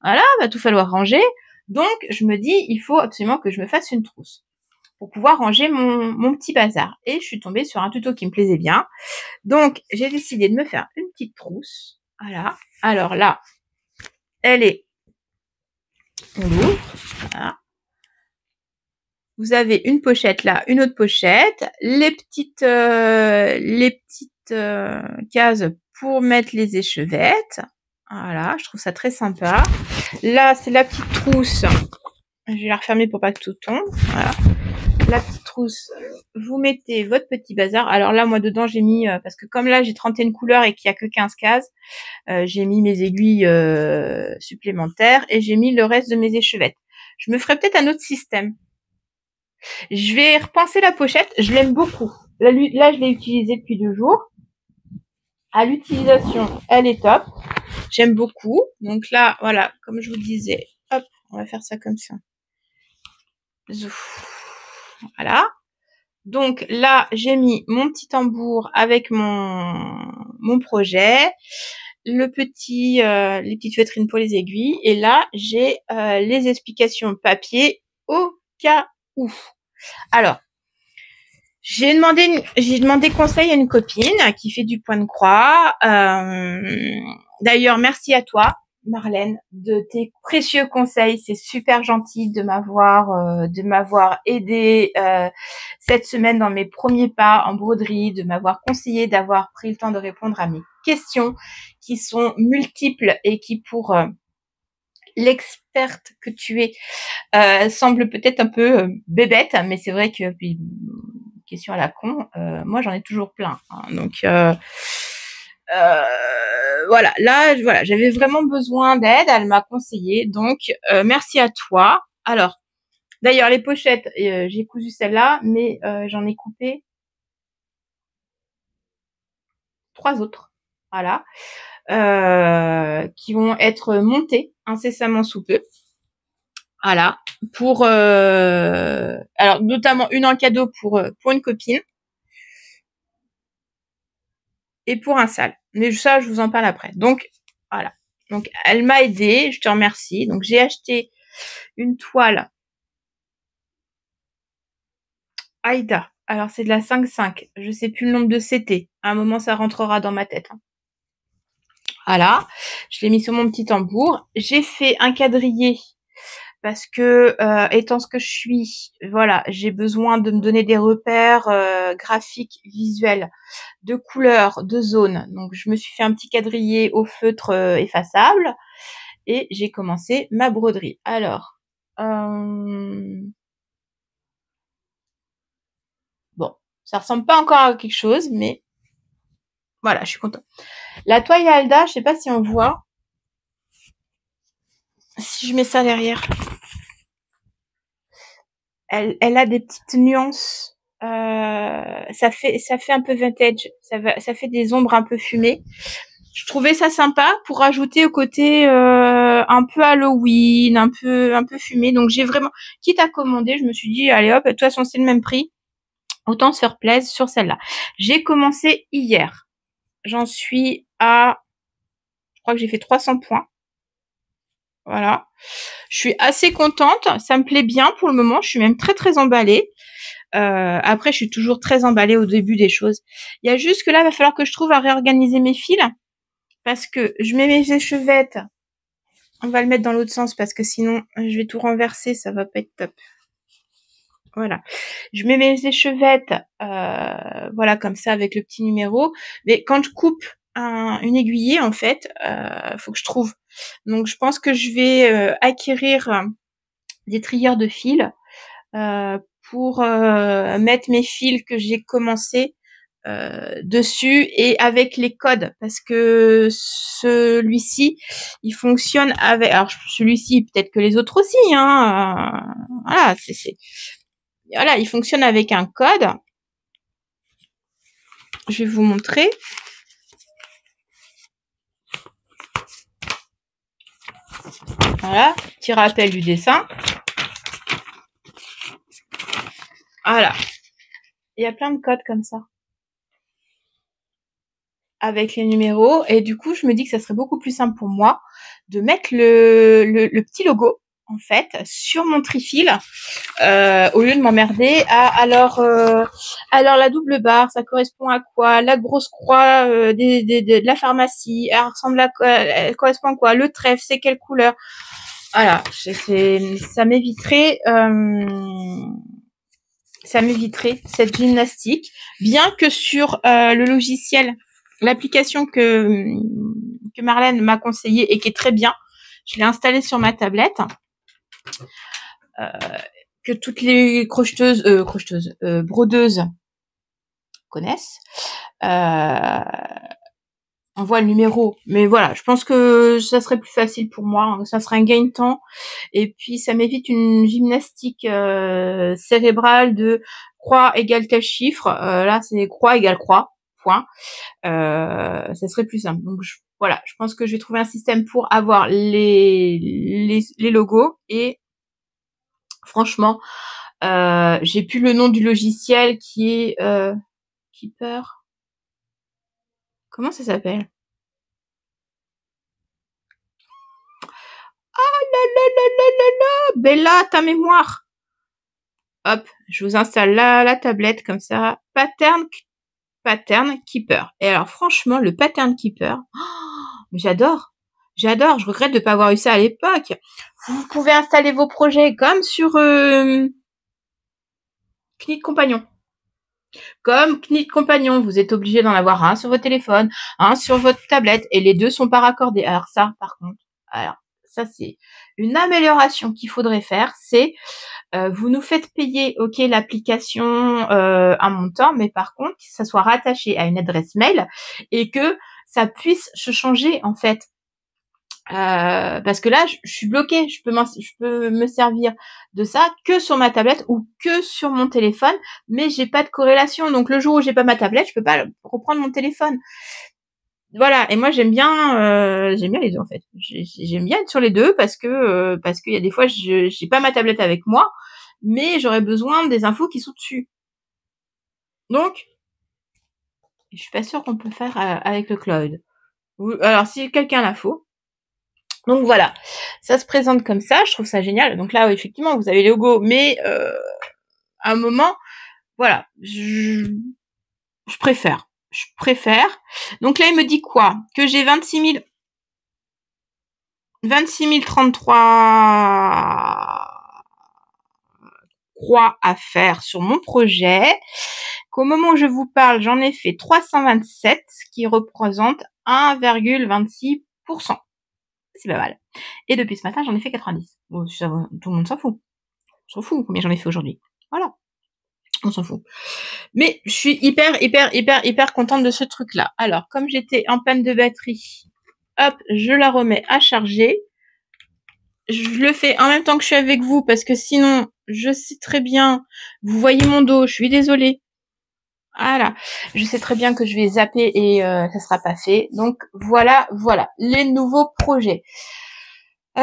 Voilà, va tout falloir ranger. Donc je me dis il faut absolument que je me fasse une trousse pour pouvoir ranger mon petit bazar. Et je suis tombée sur un tuto qui me plaisait bien. Donc, j'ai décidé de me faire une petite trousse. Voilà. Alors là, elle est, on l'ouvre, voilà. Vous avez une pochette là, une autre pochette, les petites cases pour mettre les échevettes. Voilà, je trouve ça très sympa. Là, c'est la petite trousse. Je vais la refermer pour pas que tout tombe. Voilà. La petite trousse, vous mettez votre petit bazar. Alors là, moi, dedans, j'ai mis, parce que comme là, j'ai 31 couleurs et qu'il y a que 15 cases, j'ai mis mes aiguilles supplémentaires et j'ai mis le reste de mes échevettes. Je me ferai peut-être un autre système. Je vais repenser la pochette. Je l'aime beaucoup. Là, je l'ai utilisée depuis 2 jours. À l'utilisation, elle est top. J'aime beaucoup. Donc là, voilà, comme je vous disais, hop, on va faire ça comme ça. Voilà. Donc là, j'ai mis mon petit tambour avec mon projet, les petites feutrines pour les aiguilles, et là, j'ai les explications papier au cas où. Alors, j'ai demandé conseil à une copine qui fait du point de croix. D'ailleurs, merci à toi, Marlène, de tes précieux conseils. C'est super gentil de m'avoir aidé cette semaine dans mes premiers pas en broderie, de m'avoir conseillé, d'avoir pris le temps de répondre à mes questions qui sont multiples et qui pour l'experte que tu es semble peut-être un peu bébête, mais c'est vrai que puis question à la con, moi j'en ai toujours plein, hein, donc voilà, là voilà, j'avais vraiment besoin d'aide, elle m'a conseillé, donc merci à toi. Alors d'ailleurs les pochettes, j'ai cousu celle-là, mais j'en ai coupé 3 autres, voilà, qui vont être montées incessamment sous peu. Voilà, pour alors notamment une en cadeau pour une copine et pour un sale. Mais ça, je vous en parle après. Donc voilà. Donc elle m'a aidée, je te remercie. Donc j'ai acheté une toile Aïda. Alors c'est de la 5,5. Je sais plus le nombre de CT. À un moment, ça rentrera dans ma tête. Hein. Voilà. Je l'ai mis sur mon petit tambour. J'ai fait un quadrillé parce que étant ce que je suis, voilà, j'ai besoin de me donner des repères graphiques, visuels, de couleurs, de zones. Donc je me suis fait un petit quadrillé au feutre effaçable et j'ai commencé ma broderie. Alors, bon, ça ressemble pas encore à quelque chose, mais voilà, je suis contente. La toile Alda, je sais pas si on voit. Si je mets ça derrière. Elle a des petites nuances. Ça fait un peu vintage. Ça fait des ombres un peu fumées. Je trouvais ça sympa pour rajouter au côté un peu Halloween, un peu fumé. Donc j'ai vraiment, quitte à commander, je me suis dit allez hop, de toute façon c'est le même prix, autant se faire plaisir sur celle-là. J'ai commencé hier. J'en suis à, je crois que j'ai fait 300 points. Voilà. Je suis assez contente, ça me plaît bien pour le moment, je suis même très très emballée. Après, je suis toujours très emballée au début des choses. Il y a juste que là, il va falloir que je trouve à réorganiser mes fils parce que je mets mes échevettes. On va le mettre dans l'autre sens parce que sinon, je vais tout renverser, ça va pas être top. Voilà. Je mets mes échevettes, voilà, comme ça, avec le petit numéro. Mais quand je coupe une aiguillée, en fait, faut que je trouve. Donc, je pense que je vais acquérir des trieurs de fils pour mettre mes fils que j'ai commencé dessus et avec les codes parce que celui-ci il fonctionne avec, alors celui-ci peut-être que les autres aussi, hein, voilà, voilà, il fonctionne avec un code. Je vais vous montrer. Voilà, petit rappel du dessin. Voilà. Il y a plein de codes comme ça. Avec les numéros. Et du coup, je me dis que ça serait beaucoup plus simple pour moi de mettre le petit logo, en fait, sur mon trifil, au lieu de m'emmerder alors la double barre, ça correspond à quoi? La grosse croix de la pharmacie, elle ressemble à quoi? Elle correspond à quoi? Le trèfle, c'est quelle couleur? Voilà, ça m'éviterait cette gymnastique, bien que sur le logiciel, l'application que Marlène m'a conseillé et qui est très bien, je l'ai installée sur ma tablette, que toutes les brodeuses connaissent. On voit le numéro, mais voilà, je pense que ça serait plus facile pour moi, ça serait un gain de temps, et puis ça m'évite une gymnastique cérébrale de croix égale tel chiffre, là c'est croix égale croix, point, ça serait plus simple. Donc voilà, je pense que je vais trouver un système pour avoir les logos, et franchement, j'ai plus le nom du logiciel qui est Keeper. Comment ça s'appelle? Ah là là là là là là, Bella, ta mémoire. Hop, je vous installe la tablette comme ça. Pattern Keeper. Et alors franchement, le Pattern Keeper, j'adore. J'adore. Je regrette de ne pas avoir eu ça à l'époque. Vous pouvez installer vos projets comme sur Knit Compagnon. Comme Knit Compagnon, vous êtes obligé d'en avoir un sur votre téléphone, un sur votre tablette, et les deux sont pas raccordés. Alors ça, par contre, ça c'est une amélioration qu'il faudrait faire, c'est vous nous faites payer, ok, l'application un montant, mais par contre que ça soit rattaché à une adresse mail et que ça puisse se changer en fait. Parce que là, je suis bloquée. Je peux me servir de ça que sur ma tablette ou que sur mon téléphone, mais j'ai pas de corrélation. Donc le jour où j'ai pas ma tablette, je peux pas reprendre mon téléphone. Voilà. Et moi, j'aime bien les deux en fait. J'aime bien être sur les deux parce qu'il y a des fois, j'ai pas ma tablette avec moi, mais j'aurais besoin des infos qui sont dessus. Donc, je suis pas sûre qu'on peut faire avec le cloud. Alors, si quelqu'un l'a faut. Donc voilà, ça se présente comme ça, je trouve ça génial. Donc là, effectivement, vous avez les logos, mais à un moment, voilà, je préfère. Je préfère. Donc là, il me dit quoi? Que j'ai 26 033 croix à faire sur mon projet. Qu'au moment où je vous parle, j'en ai fait 327, ce qui représente 1,26%. C'est pas mal. Et depuis ce matin, j'en ai fait 90. Bon, tout le monde s'en fout. On s'en fout combien j'en ai fait aujourd'hui. Voilà. On s'en fout. Mais je suis hyper contente de ce truc-là. Alors, comme j'étais en panne de batterie, hop, je la remets à charger. Je le fais en même temps que je suis avec vous parce que sinon, je sais très bien, vous voyez mon dos, je suis désolée. Voilà, je sais très bien que je vais zapper et ça sera pas fait. Donc voilà, les nouveaux projets. Ce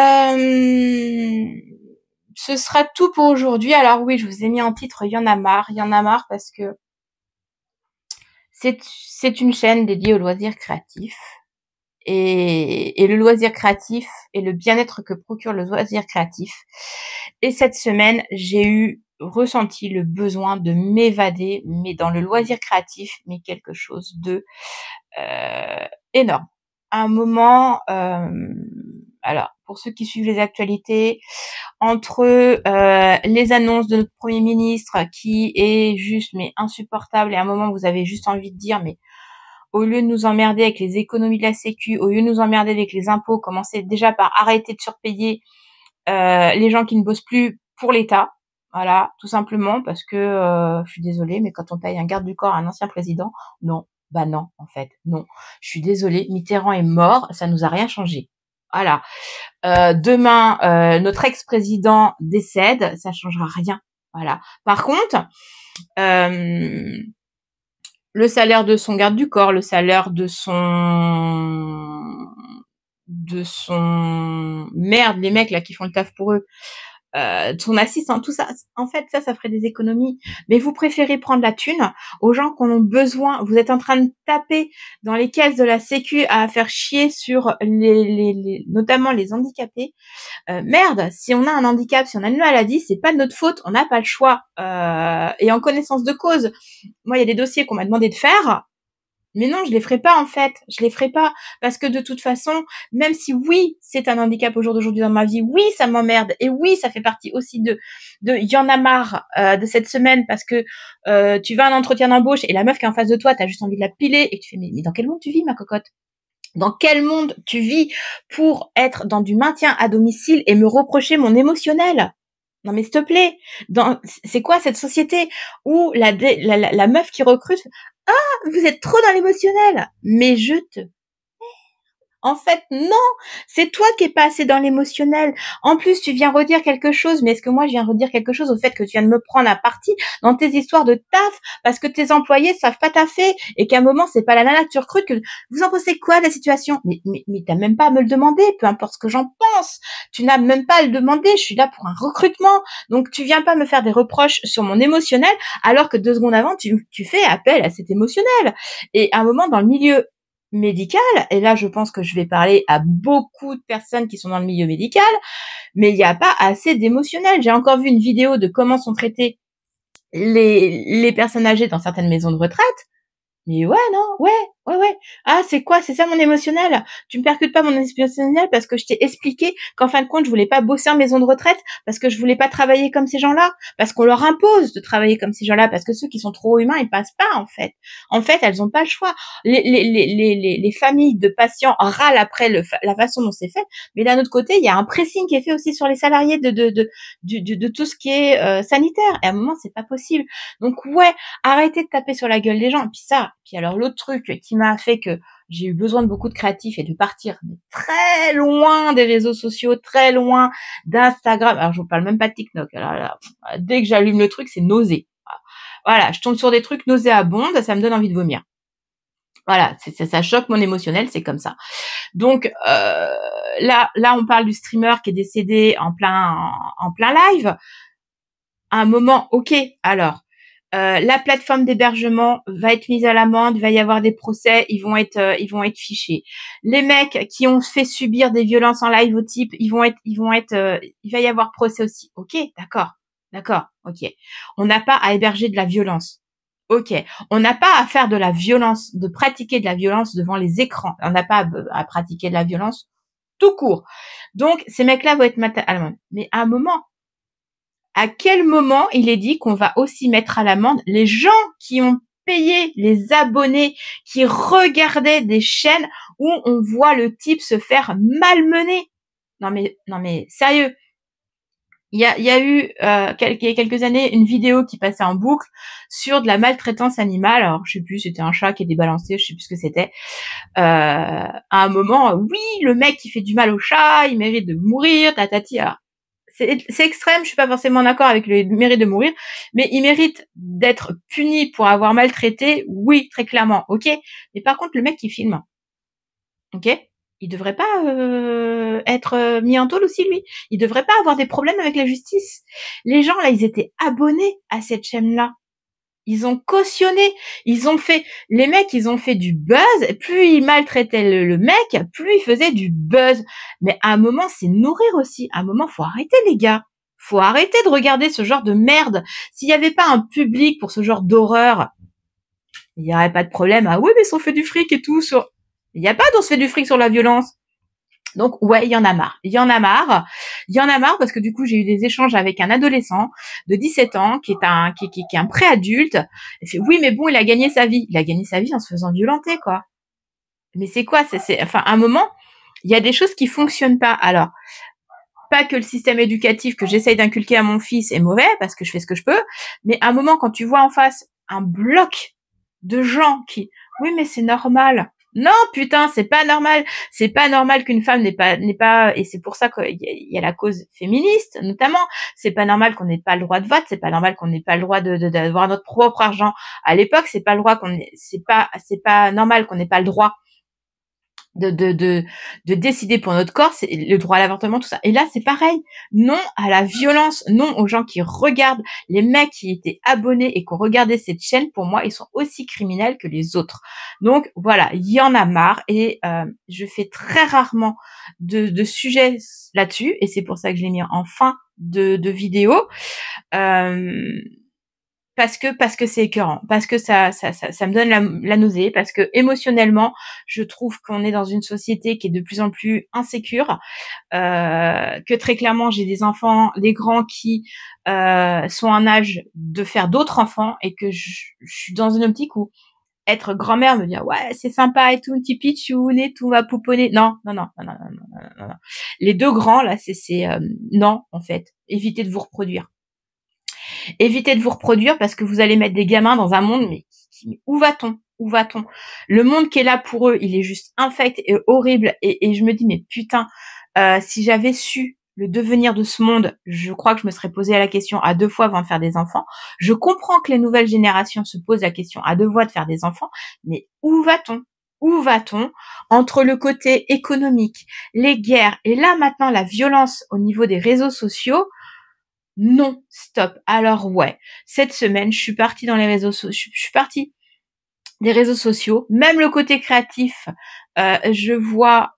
sera tout pour aujourd'hui. Alors oui, je vous ai mis en titre Il y en a marre parce que c'est une chaîne dédiée au loisir créatif. Et le loisir créatif et le bien-être que procure le loisir créatif. Et cette semaine, j'ai ressenti le besoin de m'évader, mais dans le loisir créatif, mais quelque chose de énorme. À un moment, alors pour ceux qui suivent les actualités, entre les annonces de notre Premier ministre qui est juste mais insupportable, et à un moment vous avez juste envie de dire mais au lieu de nous emmerder avec les économies de la Sécu, au lieu de nous emmerder avec les impôts, commencez déjà par arrêter de surpayer les gens qui ne bossent plus pour l'État. Voilà, tout simplement parce que je suis désolée, mais quand on paye un garde du corps à un ancien président, non, bah non, en fait, non. Je suis désolée, Mitterrand est mort, ça nous a rien changé. Voilà. Demain, notre ex-président décède, ça changera rien. Voilà. Par contre, le salaire de son garde du corps, le salaire de son merde, les mecs là qui font le taf pour eux, ton assistant, tout ça. En fait, ça ferait des économies. Mais vous préférez prendre la thune aux gens qui en ont besoin. Vous êtes en train de taper dans les caisses de la Sécu à faire chier sur notamment les handicapés. Merde, si on a un handicap, si on a une maladie, c'est pas de notre faute, on n'a pas le choix. Et en connaissance de cause, moi, il y a des dossiers qu'on m'a demandé de faire. Mais non, je les ferai pas en fait. Je les ferai pas parce que de toute façon, même si oui, c'est un handicap au jour d'aujourd'hui dans ma vie, oui, ça m'emmerde et oui, ça fait partie aussi de il y en a marre de cette semaine parce que tu vas à un entretien d'embauche et la meuf qui est en face de toi, t'as juste envie de la piler et tu fais mais dans quel monde tu vis ma cocotte? Dans quel monde tu vis pour être dans du maintien à domicile et me reprocher mon émotionnel? Non mais s'il te plaît, c'est quoi cette société où la meuf qui recrute, ah, vous êtes trop dans l'émotionnel. Mais je te en fait, non, c'est toi qui es pas assez dans l'émotionnel. En plus, tu viens redire quelque chose, mais est-ce que moi je viens redire quelque chose au fait que tu viens de me prendre à partie dans tes histoires de taf parce que tes employés savent pas taffer et qu'à un moment c'est pas la nana que tu recrutes que vous en pensez quoi de la situation? Mais t'as même pas à me le demander, peu importe ce que j'en pense. Tu n'as même pas à le demander, je suis là pour un recrutement. Donc tu viens pas me faire des reproches sur mon émotionnel alors que 2 secondes avant tu fais appel à cet émotionnel. Et à un moment dans le milieu médical, et là je pense que je vais parler à beaucoup de personnes qui sont dans le milieu médical, mais il n'y a pas assez d'émotionnel. J'ai encore vu une vidéo de comment sont traités les personnes âgées dans certaines maisons de retraite. Mais ouais, non, ouais. Ah, c'est quoi? C'est ça mon émotionnel? Tu me percutes pas mon émotionnel parce que je t'ai expliqué qu'en fin de compte, je voulais pas bosser en maison de retraite parce que je voulais pas travailler comme ces gens-là, parce qu'on leur impose de travailler comme ces gens-là, parce que ceux qui sont trop humains, ils passent pas, en fait. En fait, elles ont pas le choix. Les familles de patients râlent après la façon dont c'est fait, mais d'un autre côté, il y a un pressing qui est fait aussi sur les salariés de tout ce qui est sanitaire. Et à un moment, c'est pas possible. Donc ouais, arrêtez de taper sur la gueule des gens. Et puis alors l'autre truc qui m'a fait que j'ai eu besoin de beaucoup de créatifs et de partir très loin des réseaux sociaux, très loin d'Instagram. Alors je vous parle même pas de TikTok. Alors là, dès que j'allume le truc, c'est nausée. Voilà, je tombe sur des trucs nauséabonds, ça me donne envie de vomir. Voilà, ça choque mon émotionnel, c'est comme ça. Donc là, on parle du streamer qui est décédé en plein live. À un moment, ok, alors la plateforme d'hébergement va être mise à l'amende, il va y avoir des procès, ils vont être fichés. Les mecs qui ont fait subir des violences en live au type, il va y avoir procès aussi. Ok, d'accord, ok. On n'a pas à héberger de la violence. Ok, on n'a pas à faire de la violence, de pratiquer de la violence devant les écrans. On n'a pas à pratiquer de la violence tout court. Donc ces mecs-là vont être à l'amende. Mais à un moment, à quel moment il est dit qu'on va aussi mettre à l'amende les gens qui ont payé, les abonnés qui regardaient des chaînes où on voit le type se faire malmener? Non mais sérieux. Il y a eu il y a quelques années une vidéo qui passait en boucle sur de la maltraitance animale. Alors je sais plus, c'était un chat qui est débalancé, je sais plus ce que c'était. À un moment, oui, le mec qui fait du mal au chat, il mérite de mourir, tatati. Alors, c'est extrême, je suis pas forcément d'accord avec le mérite de mourir, mais il mérite d'être puni pour avoir maltraité, oui, très clairement, ok. Mais par contre, le mec qui filme, ok, il devrait pas être mis en tôle aussi, lui. Il devrait pas avoir des problèmes avec la justice. Les gens là, ils étaient abonnés à cette chaîne-là. Ils ont cautionné, les mecs, ils ont fait du buzz. Plus ils maltraitaient le mec, plus ils faisaient du buzz. Mais à un moment, c'est nourrir aussi. À un moment, faut arrêter, les gars. Faut arrêter de regarder ce genre de merde. S'il y avait pas un public pour ce genre d'horreur, il y aurait pas de problème. Ah ouais, mais on fait du fric et tout sur. Il y a pas d'on se fait du fric sur la violence. Donc ouais, il y en a marre parce que du coup j'ai eu des échanges avec un adolescent de 17 ans qui est un préadulte. Il fait oui mais bon, il a gagné sa vie en se faisant violenter, quoi. Mais c'est quoi, enfin à un moment il y a des choses qui fonctionnent pas. Alors pas que le système éducatif que j'essaye d'inculquer à mon fils est mauvais parce que je fais ce que je peux, mais à un moment quand tu vois en face un bloc de gens qui oui mais c'est normal. Non, putain, c'est pas normal. C'est pas normal qu'une femme n'est pas, et c'est pour ça qu'il y a la cause féministe, notamment. C'est pas normal qu'on n'ait pas le droit de vote. C'est pas normal qu'on n'ait pas le droit d'avoir notre propre argent. À l'époque, c'est pas normal qu'on n'ait pas le droit de décider pour notre corps, c'est le droit à l'avortement, tout ça. Et là, c'est pareil. Non à la violence, non aux gens qui regardent, les mecs qui étaient abonnés et qui ont regardé cette chaîne, pour moi, ils sont aussi criminels que les autres. Donc voilà, il y en a marre et je fais très rarement de sujets là-dessus et c'est pour ça que je l'ai mis en fin de vidéo. Parce que c'est écœurant, parce que ça me donne la nausée, parce que émotionnellement, je trouve qu'on est dans une société qui est de plus en plus insécure, que très clairement, j'ai des enfants, des grands qui sont en âge de faire d'autres enfants et que je suis dans une optique où être grand-mère me dire ouais c'est sympa et tout, un petit pitchoun et tout, va pouponner. Non. Les deux grands là, c'est non en fait, évitez de vous reproduire. Évitez de vous reproduire parce que vous allez mettre des gamins dans un monde, mais où va-t-on? Où va-t-on? Le monde qui est là pour eux, il est juste infect et horrible. Et je me dis, mais putain, si j'avais su le devenir de ce monde, je crois que je me serais posé la question à 2 fois avant de faire des enfants. Je comprends que les nouvelles générations se posent la question à 2 fois de faire des enfants, mais où va-t-on? Où va-t-on entre le côté économique, les guerres et là maintenant la violence au niveau des réseaux sociaux? Non, stop. Alors ouais, cette semaine, je suis partie dans les réseaux sociaux, je suis partie des réseaux sociaux, même le côté créatif, je vois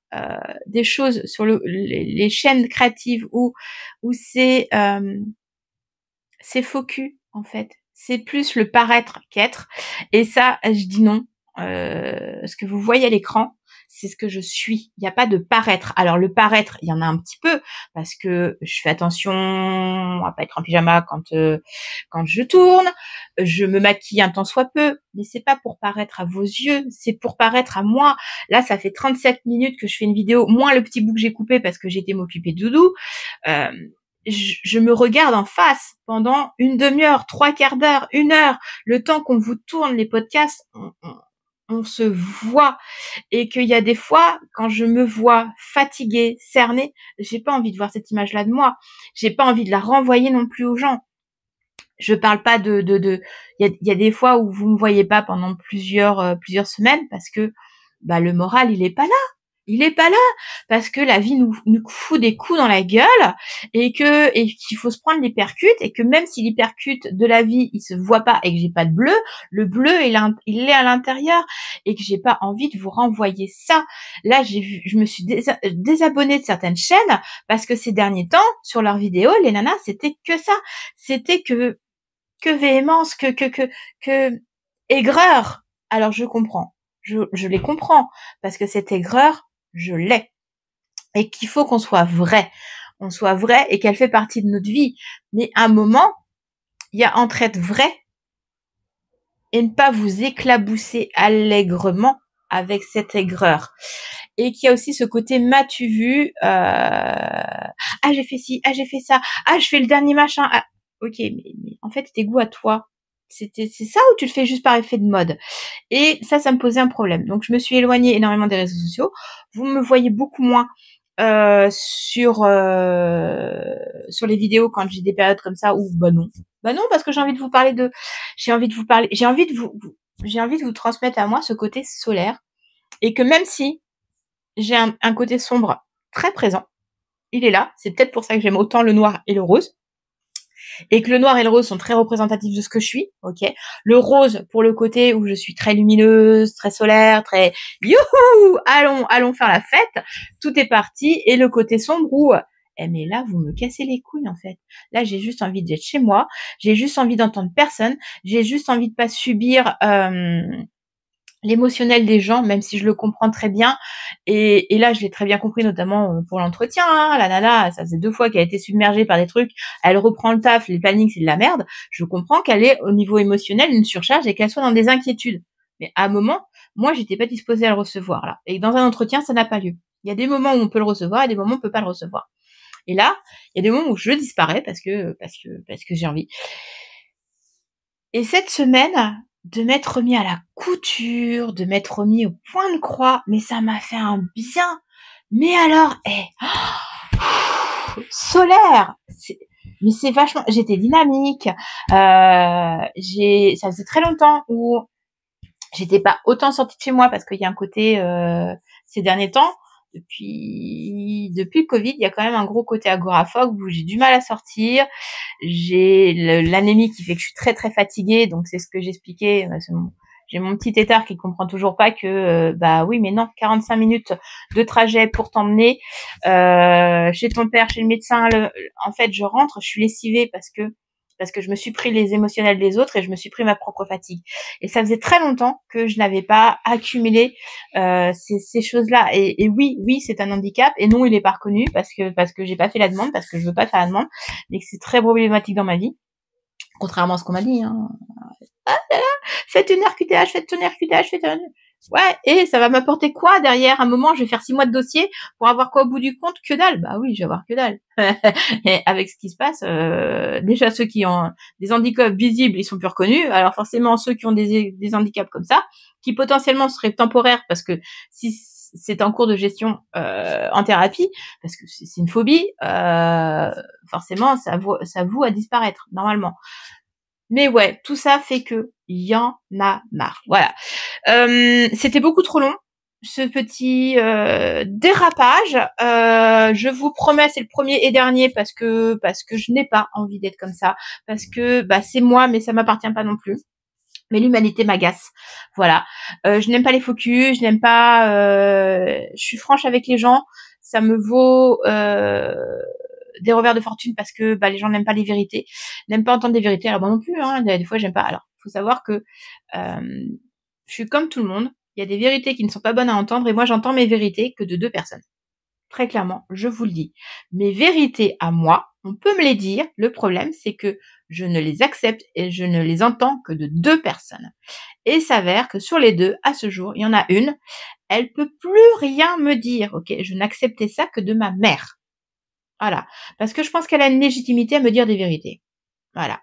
des choses sur les chaînes créatives où c'est faux cul, en fait. C'est plus le paraître qu'être. Et ça, je dis non. Ce que vous voyez à l'écran, c'est ce que je suis. Il n'y a pas de paraître. Alors le paraître, il y en a un petit peu parce que je fais attention à pas être en pyjama quand je tourne. Je me maquille un tant soit peu, mais c'est pas pour paraître à vos yeux, c'est pour paraître à moi. Là, ça fait 37 minutes que je fais une vidéo, moins le petit bout que j'ai coupé parce que j'ai été m'occuper de Doudou. Je me regarde en face pendant une demi-heure, 3/4 d'heure, 1 heure, le temps qu'on vous tourne les podcasts, on se voit et qu'il y a des fois, quand je me vois fatiguée, cernée, j'ai pas envie de voir cette image-là de moi. J'ai pas envie de la renvoyer non plus aux gens. Je parle pas il y a des fois où vous me voyez pas pendant plusieurs semaines parce que, bah, le moral, il est pas là. Il est pas là parce que la vie nous fout des coups dans la gueule et qu'il faut se prendre les percutes et que même si les percutes de la vie il se voit pas et que j'ai pas de bleu, le bleu il est à l'intérieur et que j'ai pas envie de vous renvoyer ça. Là je me suis désabonnée de certaines chaînes parce que ces derniers temps sur leurs vidéos les nanas c'était que ça, c'était que véhémence, que aigreur. Alors je comprends, je les comprends parce que cette aigreur je l'ai. Et qu'il faut qu'on soit vrai. On soit vrai et qu'elle fait partie de notre vie. Mais à un moment, il y a entre être vrai et ne pas vous éclabousser allègrement avec cette aigreur. Et qu'il y a aussi ce côté m'as-tu vu, ah j'ai fait ci, ah j'ai fait ça, ah je fais le dernier machin. Ah, ok, mais en fait tes goûts à toi, c'est ça ou tu le fais juste par effet de mode? Et ça me posait un problème. Donc je me suis éloignée énormément des réseaux sociaux. Vous me voyez beaucoup moins sur les vidéos quand j'ai des périodes comme ça où bah non parce que j'ai envie de vous parler j'ai envie de vous transmettre à moi ce côté solaire et que même si j'ai un côté sombre très présent, il est là, c'est peut-être pour ça que j'aime autant le noir et le rose. Et que le noir et le rose sont très représentatifs de ce que je suis, ok. Le rose pour le côté où je suis très lumineuse, très solaire, très youhou, allons faire la fête, tout est parti. Et le côté sombre où mais là vous me cassez les couilles en fait. Là j'ai juste envie d'être chez moi, j'ai juste envie d'entendre personne, j'ai juste envie de pas subir l'émotionnel des gens, même si je le comprends très bien. Et là, je l'ai très bien compris, notamment pour l'entretien. Hein. La nana, ça faisait 2 fois qu'elle a été submergée par des trucs. Elle reprend le taf, les plannings, c'est de la merde. Je comprends qu'elle ait, au niveau émotionnel, une surcharge et qu'elle soit dans des inquiétudes. Mais à un moment, moi, j'étais pas disposée à le recevoir, là. Et dans un entretien, ça n'a pas lieu. Il y a des moments où on peut le recevoir et des moments où on peut pas le recevoir. Et là, il y a des moments où je disparais parce que j'ai envie. Et cette semaine, de m'être remis à la couture, de m'être remis au point de croix, mais ça m'a fait un bien. Mais alors, solaire, mais c'est vachement. J'étais dynamique. Ça faisait très longtemps où J'étais pas autant sortie de chez moi parce qu'il y a un côté ces derniers temps, depuis le Covid, il y a quand même un gros côté agoraphobe où j'ai du mal à sortir. J'ai l'anémie qui fait que je suis très très fatiguée, donc c'est ce que j'expliquais. J'ai mon petit tétard qui comprend toujours pas que bah oui mais non, 45 minutes de trajet pour t'emmener chez ton père, chez le médecin. En fait, je rentre, je suis lessivée parce que je me suis pris les émotionnels des autres et je me suis pris ma propre fatigue. Et ça faisait très longtemps que je n'avais pas accumulé ces choses-là. Et oui, c'est un handicap. Et non, il est pas reconnu parce que j'ai pas fait la demande, parce que je veux pas faire la demande, mais que c'est très problématique dans ma vie. Contrairement à ce qu'on m'a dit, hein. Ah là là, faites une RQTH, faites une RQTH, faites un... Ouais, et ça va m'apporter quoi derrière? Un moment, je vais faire 6 mois de dossier pour avoir quoi au bout du compte? Que dalle. Bah oui, je vais avoir que dalle. Et avec ce qui se passe, déjà ceux qui ont des handicaps visibles, ils sont plus reconnus. Alors forcément, ceux qui ont des handicaps comme ça, qui potentiellement seraient temporaires, parce que si c'est en cours de gestion en thérapie, parce que c'est une phobie, forcément, ça voue à disparaître, normalement. Mais ouais, tout ça fait que y en a marre. Voilà. C'était beaucoup trop long, ce petit dérapage. Je vous promets, c'est le premier et dernier parce que je n'ai pas envie d'être comme ça. Parce que bah c'est moi, mais ça m'appartient pas non plus. Mais l'humanité m'agace. Voilà. Je n'aime pas les faux culs, je n'aime pas. Je suis franche avec les gens. Ça me vaut des revers de fortune parce que bah, les gens n'aiment pas les vérités, n'aiment pas entendre des vérités. Alors moi non plus, hein, des fois j'aime pas. Alors faut savoir que je suis comme tout le monde. Il y a des vérités qui ne sont pas bonnes à entendre et moi j'entends mes vérités que de 2 personnes. Très clairement, je vous le dis. Mes vérités à moi, on peut me les dire. Le problème, c'est que je ne les accepte et je ne les entends que de 2 personnes. Et il s'avère que sur les 2, à ce jour, il y en a une, elle peut plus rien me dire. Ok, je n'acceptais ça que de ma mère. Voilà. Parce que je pense qu'elle a une légitimité à me dire des vérités. Voilà.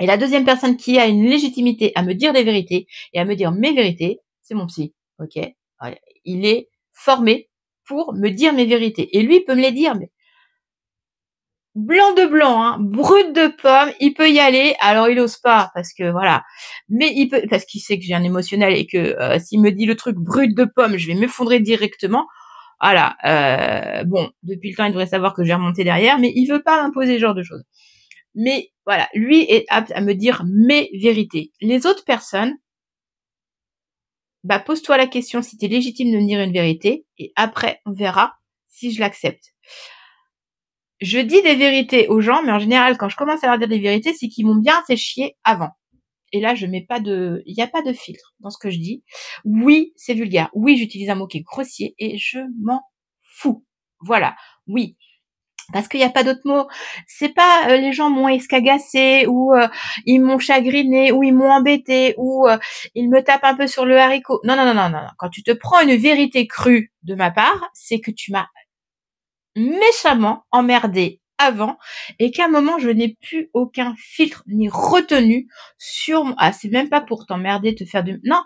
Et la deuxième personne qui a une légitimité à me dire des vérités et à me dire mes vérités, c'est mon psy. Ok. Voilà. Il est formé pour me dire mes vérités. Et lui, il peut me les dire, mais blanc de blanc, hein, brut de pomme, il peut y aller. Alors il ose pas parce que voilà, mais il peut parce qu'il sait que j'ai un émotionnel et que s'il me dit le truc brut de pomme, je vais m'effondrer directement. Voilà. Bon, depuis le temps, il devrait savoir que j'ai remonté derrière, mais il veut pas m'imposer ce genre de choses. Mais voilà, lui est apte à me dire mes vérités. Les autres personnes, bah pose-toi la question si t'es légitime de me dire une vérité, et après on verra si je l'accepte. Je dis des vérités aux gens, mais en général, quand je commence à leur dire des vérités, c'est qu'ils m'ont bien fait chier avant. Et là, il n'y a pas de filtre dans ce que je dis. Oui, c'est vulgaire. Oui, j'utilise un mot qui est grossier et je m'en fous. Voilà. Oui. Parce qu'il n'y a pas d'autre mot. C'est pas les gens m'ont escagacé ou ils m'ont chagriné ou ils m'ont embêté ou ils me tapent un peu sur le haricot. Non, non, non, non, non. Quand tu te prends une vérité crue de ma part, c'est que tu m'as méchamment emmerdé avant et qu'à un moment je n'ai plus aucun filtre ni retenue sur c'est même pas pour t'emmerder, te faire du non,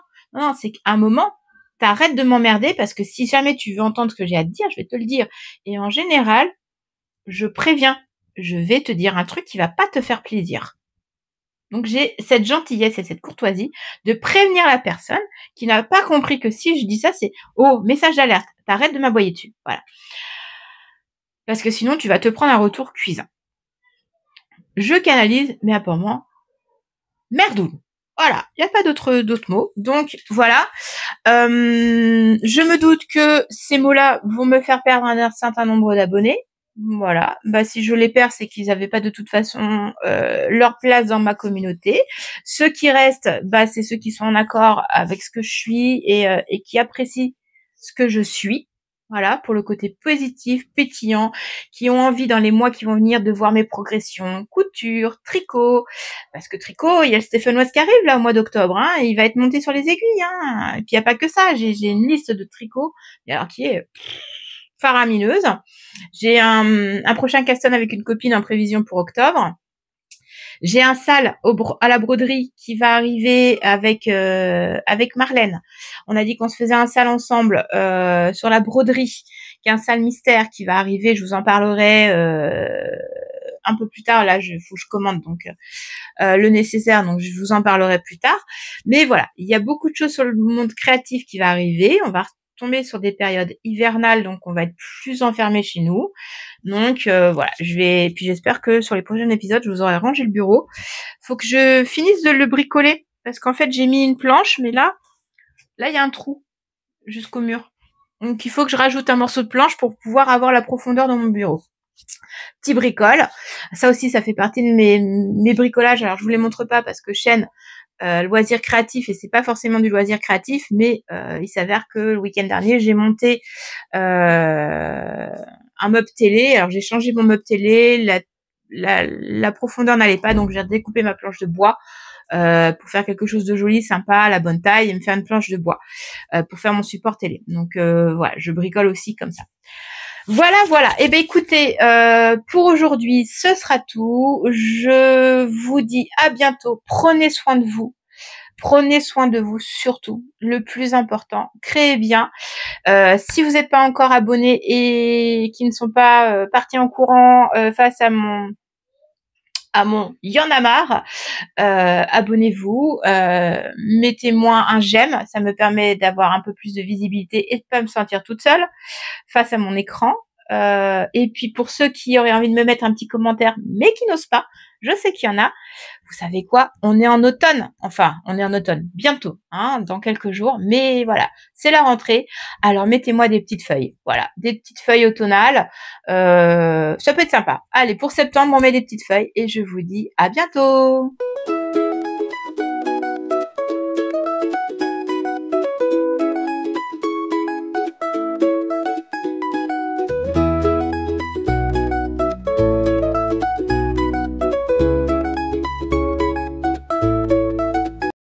c'est qu'à un moment t'arrêtes de m'emmerder parce que si jamais tu veux entendre ce que j'ai à te dire, je vais te le dire. Et en général, je préviens, je vais te dire un truc qui va pas te faire plaisir. Donc j'ai cette gentillesse et cette courtoisie de prévenir la personne qui n'a pas compris que si je dis ça, c'est oh, message d'alerte, t'arrêtes de m'aboyer dessus. Voilà. Parce que sinon, tu vas te prendre un retour cuisant. Je canalise, mais apparemment, merdoune. Voilà, il n'y a pas d'autres mots. Donc, voilà. Je me doute que ces mots-là vont me faire perdre un certain nombre d'abonnés. Voilà. Bah, si je les perds, c'est qu'ils n'avaient pas de toute façon leur place dans ma communauté. Ceux qui restent, bah, c'est ceux qui sont en accord avec ce que je suis et qui apprécient ce que je suis. Voilà, pour le côté positif, pétillant, qui ont envie dans les mois qui vont venir de voir mes progressions, couture, tricot, parce que tricot, il y a le Stéphanoise qui arrive là au mois d'octobre, hein, et il va être monté sur les aiguilles, hein. Et puis il n'y a pas que ça, j'ai une liste de tricots, alors qui est faramineuse. J'ai un prochain custom avec une copine en prévision pour octobre. J'ai un sale à la broderie qui va arriver avec Marlène. On a dit qu'on se faisait un sale ensemble sur la broderie, qui est un sale mystère qui va arriver. Je vous en parlerai un peu plus tard. Là, faut que je commande donc le nécessaire, donc je vous en parlerai plus tard. Mais voilà, il y a beaucoup de choses sur le monde créatif qui va arriver. On va tomber sur des périodes hivernales, donc on va être plus enfermé chez nous. Donc voilà, puis j'espère que sur les prochains épisodes, je vous aurai rangé le bureau. Faut que je finisse de le bricoler parce qu'en fait, j'ai mis une planche, mais là, il y a un trou jusqu'au mur. Donc il faut que je rajoute un morceau de planche pour pouvoir avoir la profondeur dans mon bureau. Petit bricole. Ça aussi, ça fait partie de mes bricolages. Alors je vous les montre pas parce que chaîne loisir créatif, et c'est pas forcément du loisir créatif, mais il s'avère que le week-end dernier, j'ai monté un meuble télé. Alors j'ai changé mon meuble télé, la profondeur n'allait pas, donc j'ai découpé ma planche de bois pour faire quelque chose de joli, sympa, à la bonne taille, et me faire une planche de bois pour faire mon support télé. Donc voilà, je bricole aussi comme ça. Voilà. Eh ben écoutez, pour aujourd'hui, ce sera tout. Je vous dis à bientôt. Prenez soin de vous. Prenez soin de vous surtout. Le plus important, créez bien. Si vous n'êtes pas encore abonné et qui ne sont pas partis en courant face à mon y en a marre, abonnez-vous, mettez-moi un j'aime, ça me permet d'avoir un peu plus de visibilité et de pas me sentir toute seule face à mon écran. Et puis pour ceux qui auraient envie de me mettre un petit commentaire mais qui n'osent pas, je sais qu'il y en a. Vous savez quoi? On est en automne. Enfin, on est en automne. Bientôt, hein, dans quelques jours. Mais voilà, c'est la rentrée. Alors mettez-moi des petites feuilles. Voilà, des petites feuilles automnales. Ça peut être sympa. Allez, pour septembre, on met des petites feuilles et je vous dis à bientôt.